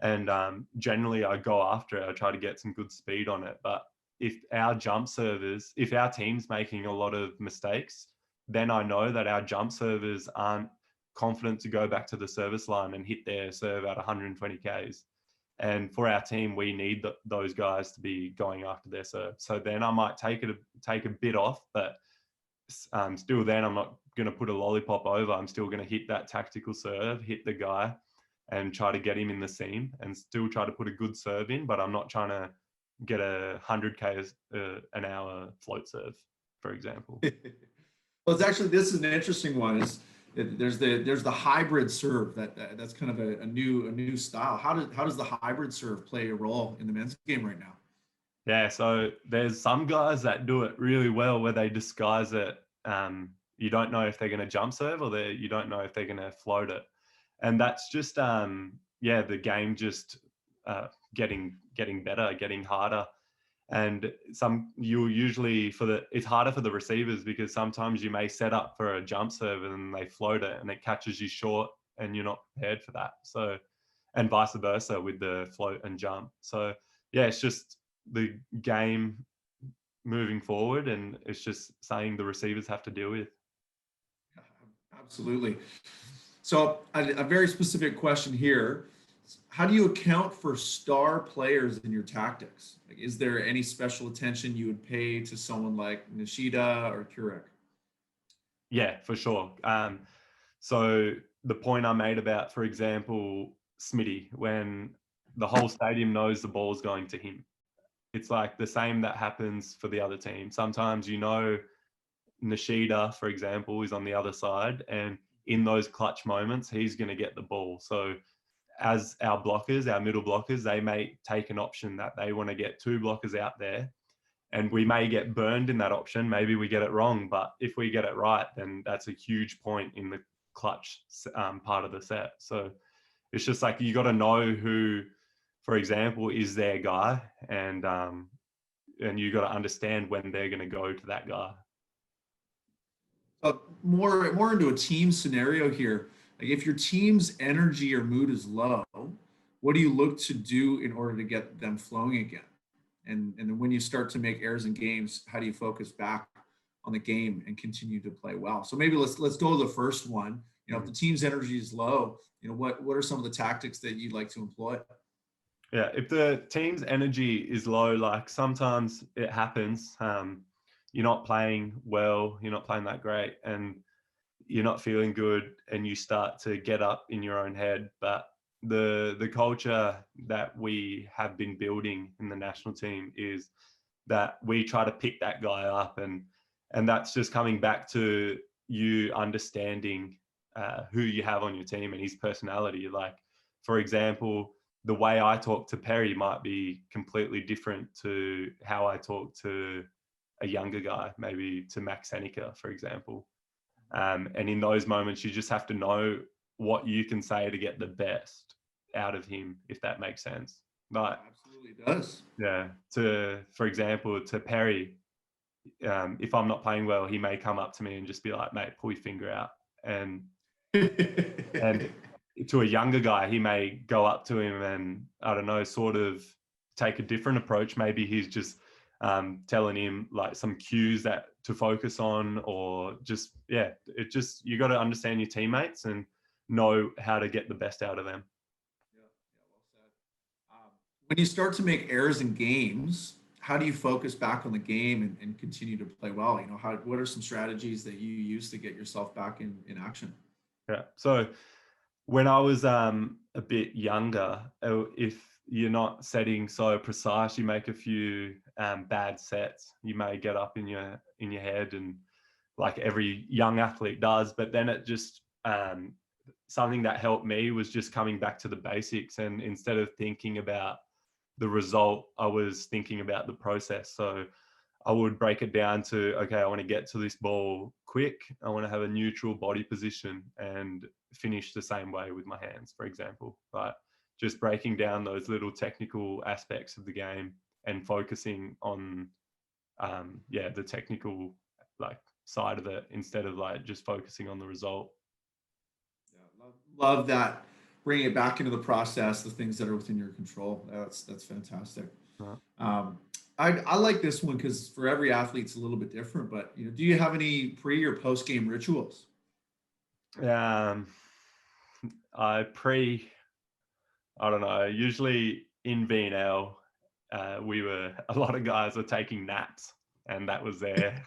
B: and generally I go after it. I try to get some good speed on it. But if our team's making a lot of mistakes, then I know that our jump servers aren't confident to go back to the service line and hit their serve at 120 Ks. And for our team, we need those guys to be going after their serve. So then I might take a bit off, but still then I'm not going to put a lollipop over. I'm still going to hit that tactical serve, hit the guy and try to get him in the seam and still try to put a good serve in, but I'm not trying to get a 100 Ks an hour float serve, for example.
A: Well, this is an interesting one. There's the hybrid serve that's kind of a new style. How does the hybrid serve play a role in the men's game right now?
B: Yeah, so there's some guys that do it really well where they disguise it. You don't know if they're going to jump serve or you don't know if they're going to float it, and that's just the game just getting better, getting harder. And it's harder for the receivers because sometimes you may set up for a jump serve and they float it and it catches you short and you're not prepared for that. So, and vice versa with the float and jump. So yeah, it's just the game moving forward, and it's just saying the receivers have to deal with.
A: Absolutely. So a very specific question here. How do you account for star players in your tactics? Like, is there any special attention you would pay to someone like Nishida or Kurek?
B: Yeah, for sure. So the point I made about, for example, Smitty, when the whole stadium knows the ball's going to him, it's like the same that happens for the other team. Sometimes, Nishida, for example, is on the other side, and in those clutch moments, he's going to get the ball. So as our middle blockers, they may take an option that they want to get 2 blockers out there, and we may get burned in that option. Maybe we get it wrong, but if we get it right, then that's a huge point in the clutch part of the set. So it's just like, you got to know who, for example, is their guy, and you got to understand when they're going to go to that guy.
A: More into a team scenario here. Like, if your team's energy or mood is low, what do you look to do in order to get them flowing again? And then when you start to make errors in games, how do you focus back on the game and continue to play well? So maybe let's go to the first one. If the team's energy is low, what are some of the tactics that you'd like to employ?
B: Yeah, if the team's energy is low, like sometimes it happens. You're not playing well, you're not playing that great, and you're not feeling good, and you start to get up in your own head. But the culture that we have been building in the national team is that we try to pick that guy up, and that's just coming back to you understanding who you have on your team and his personality. Like, for example, the way I talk to Perry might be completely different to how I talk to a younger guy, maybe to Max Seneca, for example. And in those moments, you just have to know what you can say to get the best out of him, if that makes sense. But
A: Absolutely does.
B: yeah, for example, to Perry, if I'm not playing well, he may come up to me and just be like, "Mate, pull your finger out." And to a younger guy, he may go up to him and, I don't know, sort of take a different approach. Maybe he's just telling him like some cues that to focus on, or just, yeah, you got to understand your teammates and know how to get the best out of them.
A: Yeah, well said. When you start to make errors in games, how do you focus back on the game and continue to play well? You know, what are some strategies that you use to get yourself back in action?
B: Yeah. So when I was a bit younger, if you're not setting so precise, you make a few bad sets. You may get up in your head, and like every young athlete does. But then it just something that helped me was just coming back to the basics, and instead of thinking about the result, I was thinking about the process. So I would break it down to, okay, I want to get to this ball quick. I want to have a neutral body position and finish the same way with my hands, for example. But just breaking down those little technical aspects of the game and focusing on, the technical like side of it instead of like just focusing on the result.
A: Yeah, love that. Bringing it back into the process, the things that are within your control. That's fantastic.
B: Right.
A: I like this one because for every athlete it's a little bit different. But do you have any pre or post game rituals?
B: Um, I don't know. Usually in VNL, a lot of guys were taking naps, and that was there.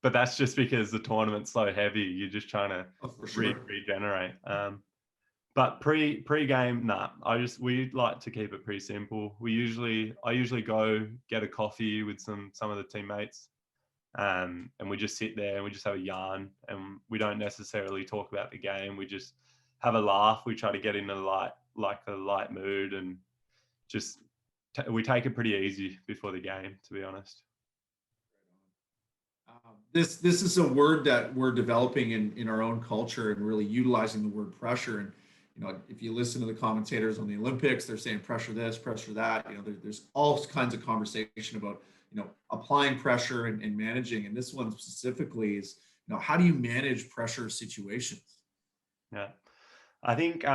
B: But that's just because the tournament's so heavy. You're just trying to
A: Oh, for sure.
B: regenerate. But pre-game, nah. We like to keep it pretty simple. I usually go get a coffee with some of the teammates, and we just sit there and we just have a yarn, and we don't necessarily talk about the game. We just have a laugh. We try to get in a light mood, and just we take it pretty easy before the game, to be honest.
A: This is a word that we're developing in our own culture and really utilizing the word pressure. And if you listen to the commentators on the Olympics, they're saying pressure this, pressure that. There's all kinds of conversation about applying pressure and managing. And this one specifically is how do you manage pressure situations?
B: Yeah, I think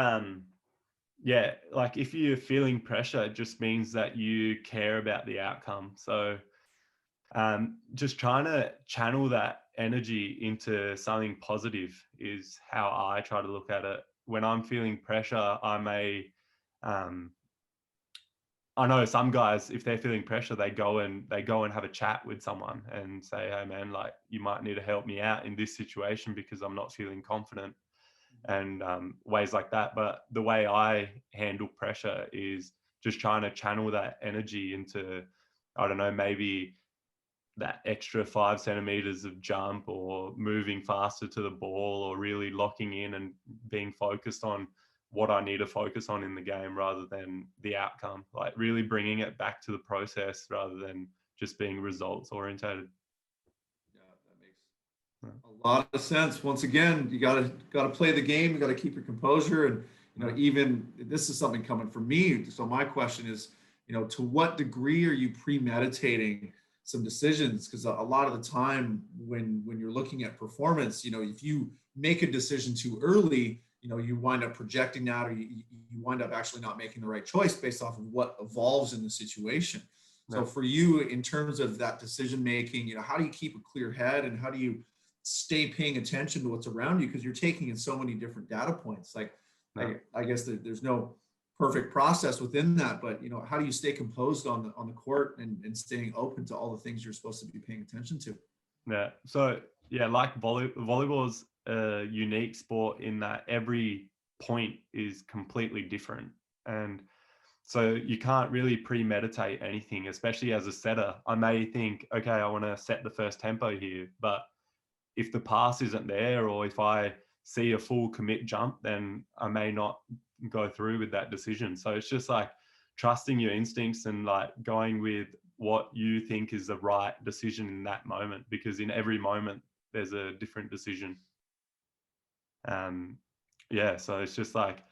B: like if you're feeling pressure, it just means that you care about the outcome. So just trying to channel that energy into something positive is how I try to look at it. When I'm feeling pressure, I may, I know some guys, if they're feeling pressure, they go and have a chat with someone and say, "Hey man, like you might need to help me out in this situation because I'm not feeling confident," and ways like that. But the way I handle pressure is just trying to channel that energy into, I don't know, maybe that extra 5 centimeters of jump, or moving faster to the ball, or really locking in and being focused on what I need to focus on in the game rather than the outcome, like really bringing it back to the process rather than just being results orientated.
A: Yeah, that makes a lot of sense. Once again, you gotta play the game. You gotta keep your composure, and even this is something coming from me. So my question is, to what degree are you premeditating some decisions? Because a lot of the time when you're looking at performance, if you make a decision too early, you wind up projecting that, or you wind up actually not making the right choice based off of what evolves in the situation.
B: Yeah.
A: So for you, in terms of that decision making, how do you keep a clear head, and how do you stay paying attention to what's around you? Because you're taking in so many different data points. I guess there's no perfect process within that, but how do you stay composed on the court and staying open to all the things you're supposed to be paying attention to?
B: Yeah. So like volleyball is a unique sport in that every point is completely different. And so you can't really premeditate anything, especially as a setter. I may think, okay, I want to set the first tempo here, but if the pass isn't there, or if I see a full commit jump, then I may not go through with that decision. So it's just like trusting your instincts and like going with what you think is the right decision in that moment, because in every moment there's a different decision. Yeah, so it's just like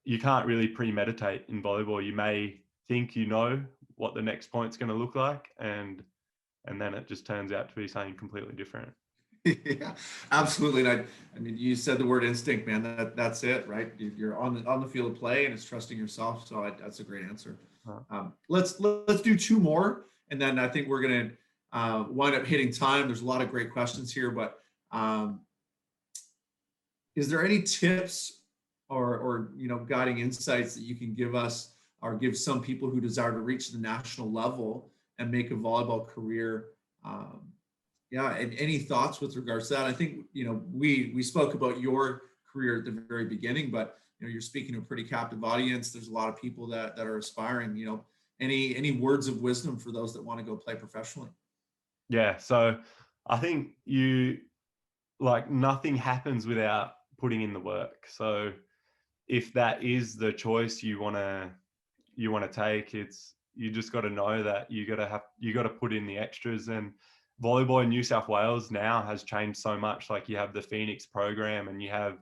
B: you can't really premeditate in volleyball. You may think you know what the next point's going to look like, and then it just turns out to be something completely different.
A: Yeah, absolutely. And I mean, you said the word instinct, man. That's it, right? You're on the field of play, and it's trusting yourself. So that's a great answer. Let's do two more, and then I think we're gonna wind up hitting time. There's a lot of great questions here, but is there any tips or guiding insights that you can give us or give some people who desire to reach the national level and make a volleyball career? Yeah, and any thoughts with regards to that? I think we spoke about your career at the very beginning, but you're speaking to a pretty captive audience. There's a lot of people that are aspiring. Any words of wisdom for those that want to go play professionally?
B: Yeah, so I think nothing happens without putting in the work. So if that is the choice you want to take, you just got to know that you got to put in the extras. And volleyball in New South Wales now has changed so much. Like you have the Phoenix program, and you have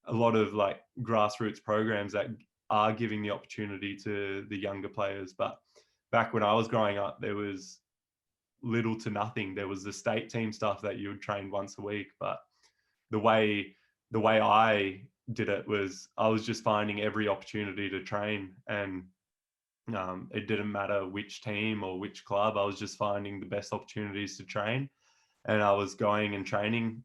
B: a lot of like grassroots programs that are giving the opportunity to the younger players. But back when I was growing up, there was little to nothing. There was the state team stuff that you would train once a week, but the way I did it was I was just finding every opportunity to train, and it didn't matter which team or which club. I was just finding the best opportunities to train, and I was going and training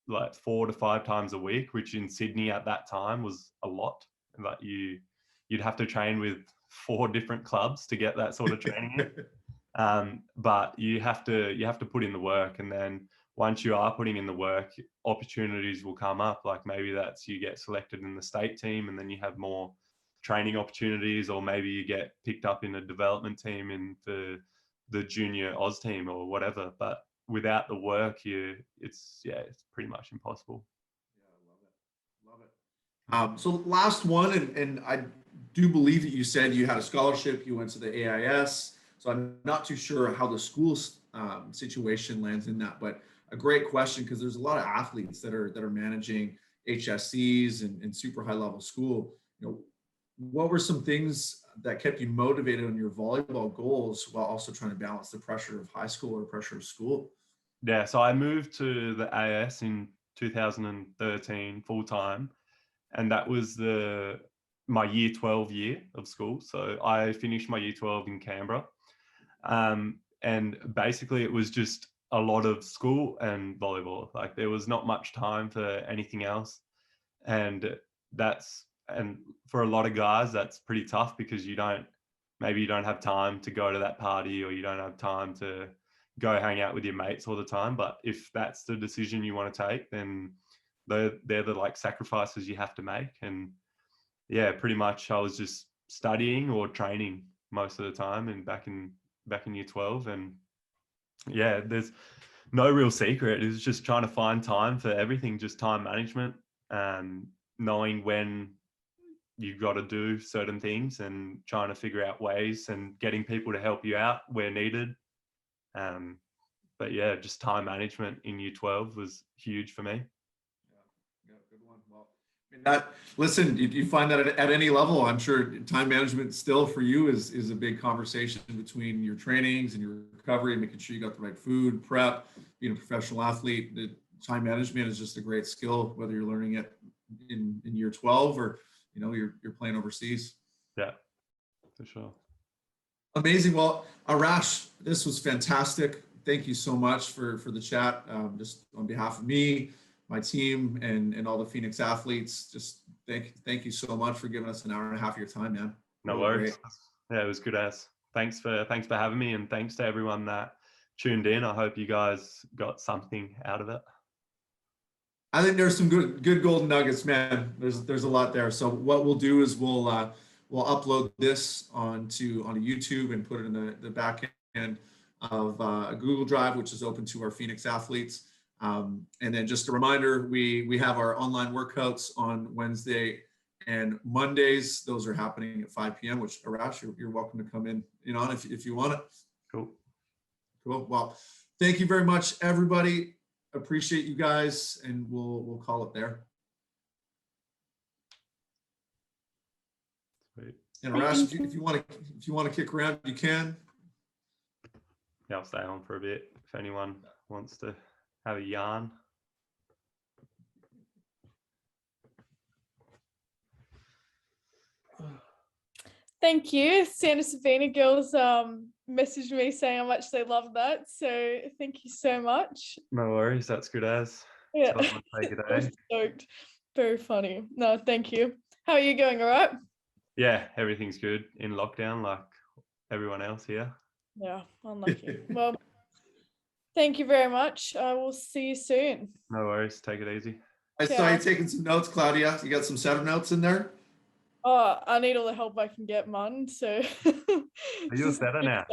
B: like 4 to 5 times a week, which in Sydney at that time was a lot. Like you'd have to train with 4 different clubs to get that sort of training in. But you have to put in the work, and then once you are putting in the work, opportunities will come up. Like maybe that's you get selected in the state team, and then you have more training opportunities, or maybe you get picked up in a development team in the junior Oz team or whatever. But without the work, it's pretty much impossible.
A: Yeah, I love it. So last one, and I do believe that you said you had a scholarship. You went to the AIS. So I'm not too sure how the school situation lands in that, but a great question, because there's a lot of athletes that are managing HSCs and super high level school. What were some things that kept you motivated on your volleyball goals while also trying to balance the pressure of high school or pressure of school?
B: Yeah, so I moved to the AIS in 2013 full time, and that was my year 12 year of school. So I finished my year 12 in Canberra. And basically it was just a lot of school and volleyball. Like there was not much time for anything else. And for a lot of guys, that's pretty tough, because maybe you don't have time to go to that party, or you don't have time to go hang out with your mates all the time. But if that's the decision you want to take, then they're the like sacrifices you have to make. And yeah, pretty much I was just studying or training most of the time, and back in year 12. And yeah, there's no real secret. It's just trying to find time for everything, just time management, knowing when you've got to do certain things, and trying to figure out ways and getting people to help you out where needed. But yeah, just time management in year 12 was huge for me.
A: Yeah, good one. Well, I mean, listen, you find that at any level, I'm sure time management still for you is a big conversation between your trainings and your recovery, and making sure you got the right food, prep, being a professional athlete. The time management is just a great skill, whether you're learning it in year 12 or, you're playing overseas.
B: Yeah, for sure.
A: Amazing. Well, Arash, this was fantastic. Thank you so much for the chat. Just on behalf of me, my team, and all the Phoenix athletes, just thank you so much for giving us an hour and a half of your time, man.
B: No worries. Great. Yeah, it was good as. Thanks for having me, and thanks to everyone that tuned in. I hope you guys got something out of it.
A: I think there's some good golden nuggets, man. There's a lot there. So what we'll do is we'll upload this onto YouTube and put it in the back end of a Google Drive, which is open to our Phoenix athletes. And then just a reminder, we have our online workouts on Wednesday and Mondays. Those are happening at 5 p.m., which Arash, you're welcome to come in on if you want it.
B: Cool.
A: Cool. Well, thank you very much, everybody. Appreciate you guys, and we'll call it there.
B: Sweet.
A: And Arash, if you want to kick around, you can.
B: Yeah, I'll stay on for a bit if anyone wants to have a yarn.
C: Thank you. Santa Savina girls messaged me saying how much they love that. So thank you so much.
B: No worries, that's good as.
C: Yeah.
B: Take it,
C: I was stoked. Very funny. No, thank you. How are you going? All right?
B: Yeah, everything's good in lockdown like everyone else here.
C: Yeah, unlucky. Well, thank you very much. I will see you soon.
B: No worries, take it easy.
A: I saw you taking some notes, Claudia. You got some setup notes in there?
C: Oh, I need all the help I can get, man. So
B: Are you a setter now?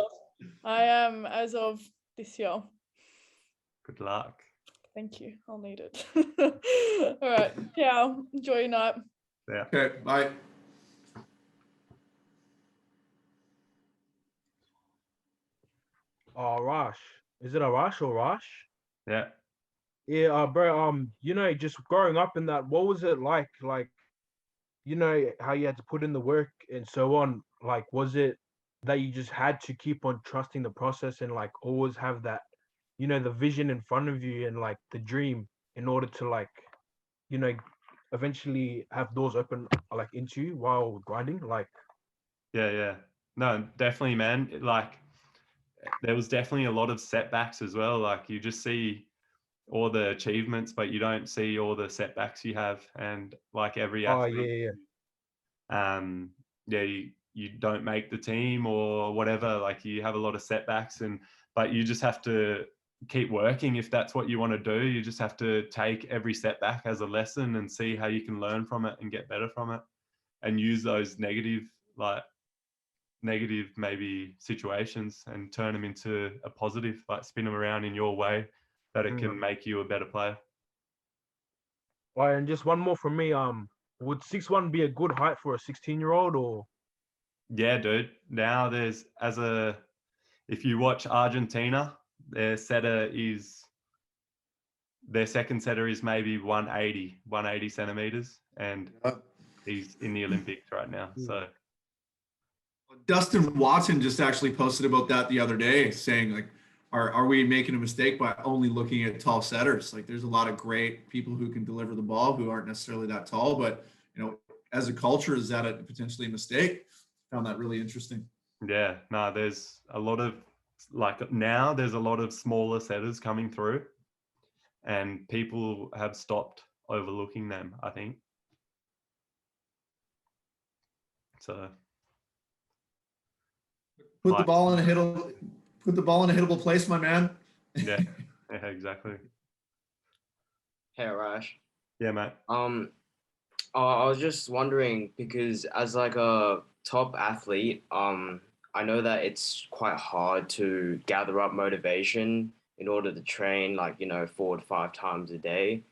C: I am as of this year.
B: Good luck.
C: Thank you. I'll need it. All right. Yeah. Enjoy your night.
B: Yeah.
A: Okay, bye.
D: Arash. Is it Arash or Rash?
B: Yeah.
D: Yeah, bro. Just growing up in that, what was it like? Like, how you had to put in the work and so on. Like, was it that you just had to keep on trusting the process and like always have that, the vision in front of you and like the dream in order to like, eventually have doors open like into you while grinding? Like,
B: Yeah. No, definitely, man. Like, there was definitely a lot of setbacks as well. Like, you just see all the achievements, but you don't see all the setbacks you have. And like every athlete, you don't make the team or whatever. Like, you have a lot of setbacks, but you just have to keep working if that's what you want to do. You just have to take every setback as a lesson and see how you can learn from it and get better from it, and use those negative maybe situations and turn them into a positive, like spin them around in your way that it can make you a better player.
D: All right, and just one more from me. Would 6'1" be a good height for a 16-year-old or?
B: Yeah, dude. Now if you watch Argentina, their second setter is maybe 180 centimeters, and he's in the Olympics right now. So
A: Dustin Watson just actually posted about that the other day, saying like, are we making a mistake by only looking at tall setters? Like, there's a lot of great people who can deliver the ball who aren't necessarily that tall, but as a culture, is that potentially a mistake? Found that really interesting.
B: Yeah, no, there's a lot of smaller setters coming through, and people have stopped overlooking them, I think. So
A: put the ball in a hittable place, my man.
B: Yeah, exactly.
E: Hey, Arash.
B: Yeah, mate.
E: I was just wondering, because as like a top athlete, I know that it's quite hard to gather up motivation in order to train 4 to 5 times a day,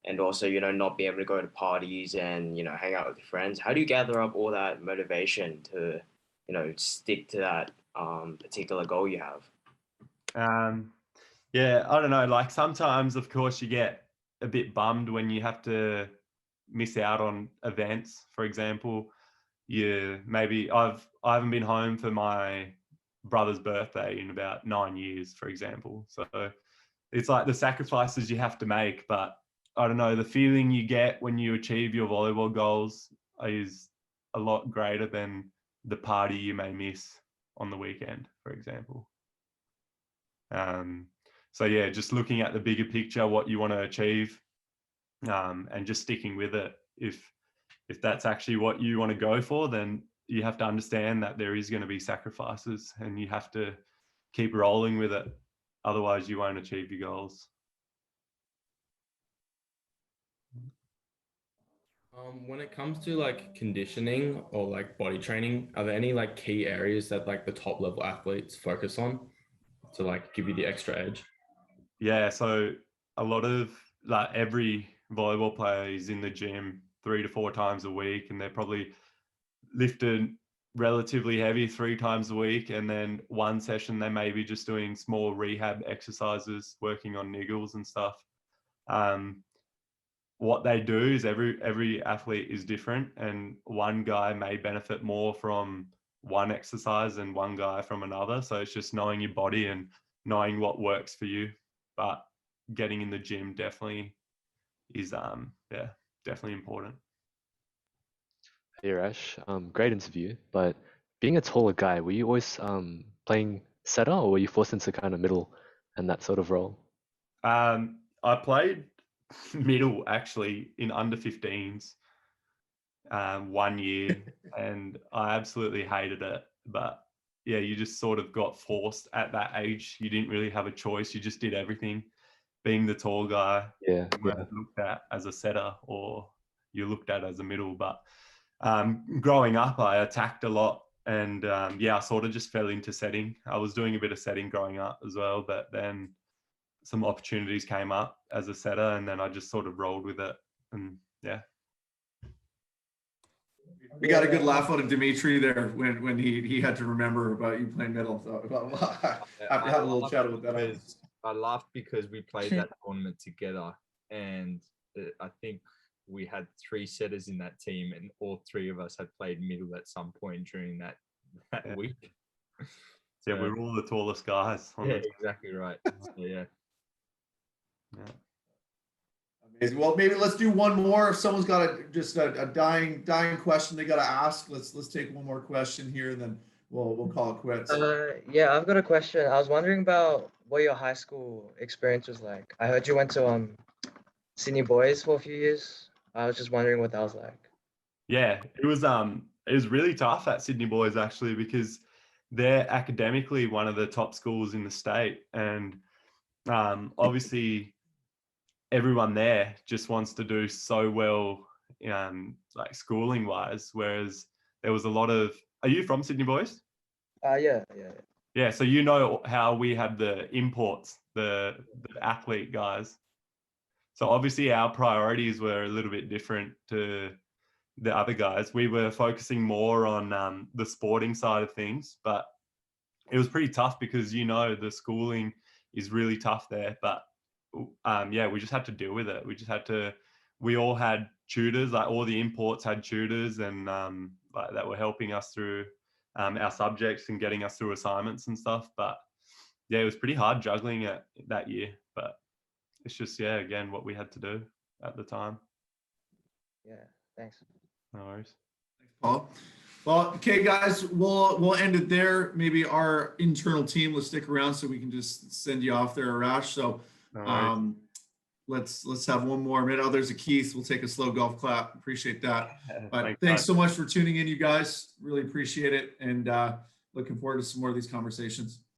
E: and also, not be able to go to parties and, hang out with your friends. How do you gather up all that motivation to, stick to that particular goal you have?
B: Yeah, I don't know. Like, sometimes, of course, you get a bit bummed when you have to miss out on events. For example, I haven't been home for my brother's birthday in about 9 years, for example. So it's like the sacrifices you have to make. But I don't know, the feeling you get when you achieve your volleyball goals is a lot greater than the party you may miss on the weekend, for example. So yeah, just looking at the bigger picture, what you want to achieve, and just sticking with it. If that's actually what you want to go for, then you have to understand that there is going to be sacrifices, and you have to keep rolling with it. Otherwise, you won't achieve your goals.
F: When it comes to like conditioning or like body training, are there any like key areas that like the top level athletes focus on to like give you the extra edge?
B: Yeah, so a lot of like every volleyball player is in the gym 3 to 4 times a week, and they're probably lifted relatively heavy 3 times a week, and then one session they may be just doing small rehab exercises, working on niggles and stuff. What they do is every athlete is different, and one guy may benefit more from one exercise and one guy from another. So it's just knowing your body and knowing what works for you. But getting in the gym definitely is definitely important.
G: Hey Arash, great interview. But being a taller guy, were you always playing setter, or were you forced into kind of middle and that sort of role?
B: I played middle actually in under 15s 1 year, and I absolutely hated it. But yeah, you just sort of got forced at that age. You didn't really have a choice. You just did everything. Being the tall guy,
G: Yeah,
B: you weren't looked at as a setter, or you looked at as a middle. But growing up, I attacked a lot, and I sort of just fell into setting. I was doing a bit of setting growing up as well, but then some opportunities came up as a setter, and then I just sort of rolled with it. And yeah.
A: We got a good laugh out of Dimitri there when he had to remember about you playing middle. So, I have to have a little chat about that.
H: I laughed because we played that tournament together, and I think we had 3 setters in that team, and all 3 of us had played middle at some point during that week.
B: Yeah, we were all the tallest guys.
H: Yeah, exactly right. So, yeah.
A: Amazing. Well, maybe let's do one more. If someone's got a dying question they got to ask, let's take one more question here, and then we'll call it quits.
I: Yeah, I've got a question. I was wondering about what your high school experience was like. I heard you went to Sydney Boys for a few years. I was just wondering what that was like.
B: Yeah, it was really tough at Sydney Boys actually, because they're academically one of the top schools in the state, and obviously everyone there just wants to do so well, like schooling wise. Whereas there was a lot of. Are you from Sydney Boys?
I: Yeah.
B: Yeah, so you know how we have the imports, the athlete guys. So obviously our priorities were a little bit different to the other guys. We were focusing more on the sporting side of things, but it was pretty tough because the schooling is really tough there. But we just had to deal with it. We all had tutors, like all the imports had tutors, and like that were helping us through our subjects and getting us through assignments and stuff. But yeah, it was pretty hard juggling it that year, but it's just, again, what we had to do at the time.
I: Yeah, thanks.
B: No worries.
A: Thanks, Paul. Well, okay, guys, we'll end it there. Maybe our internal team will stick around so we can just send you off there, Arash. So let's have one more minute. Oh, there's a Keith. We'll take a slow golf clap. Appreciate that. But thanks so much for tuning in, you guys. Really appreciate it, and looking forward to some more of these conversations.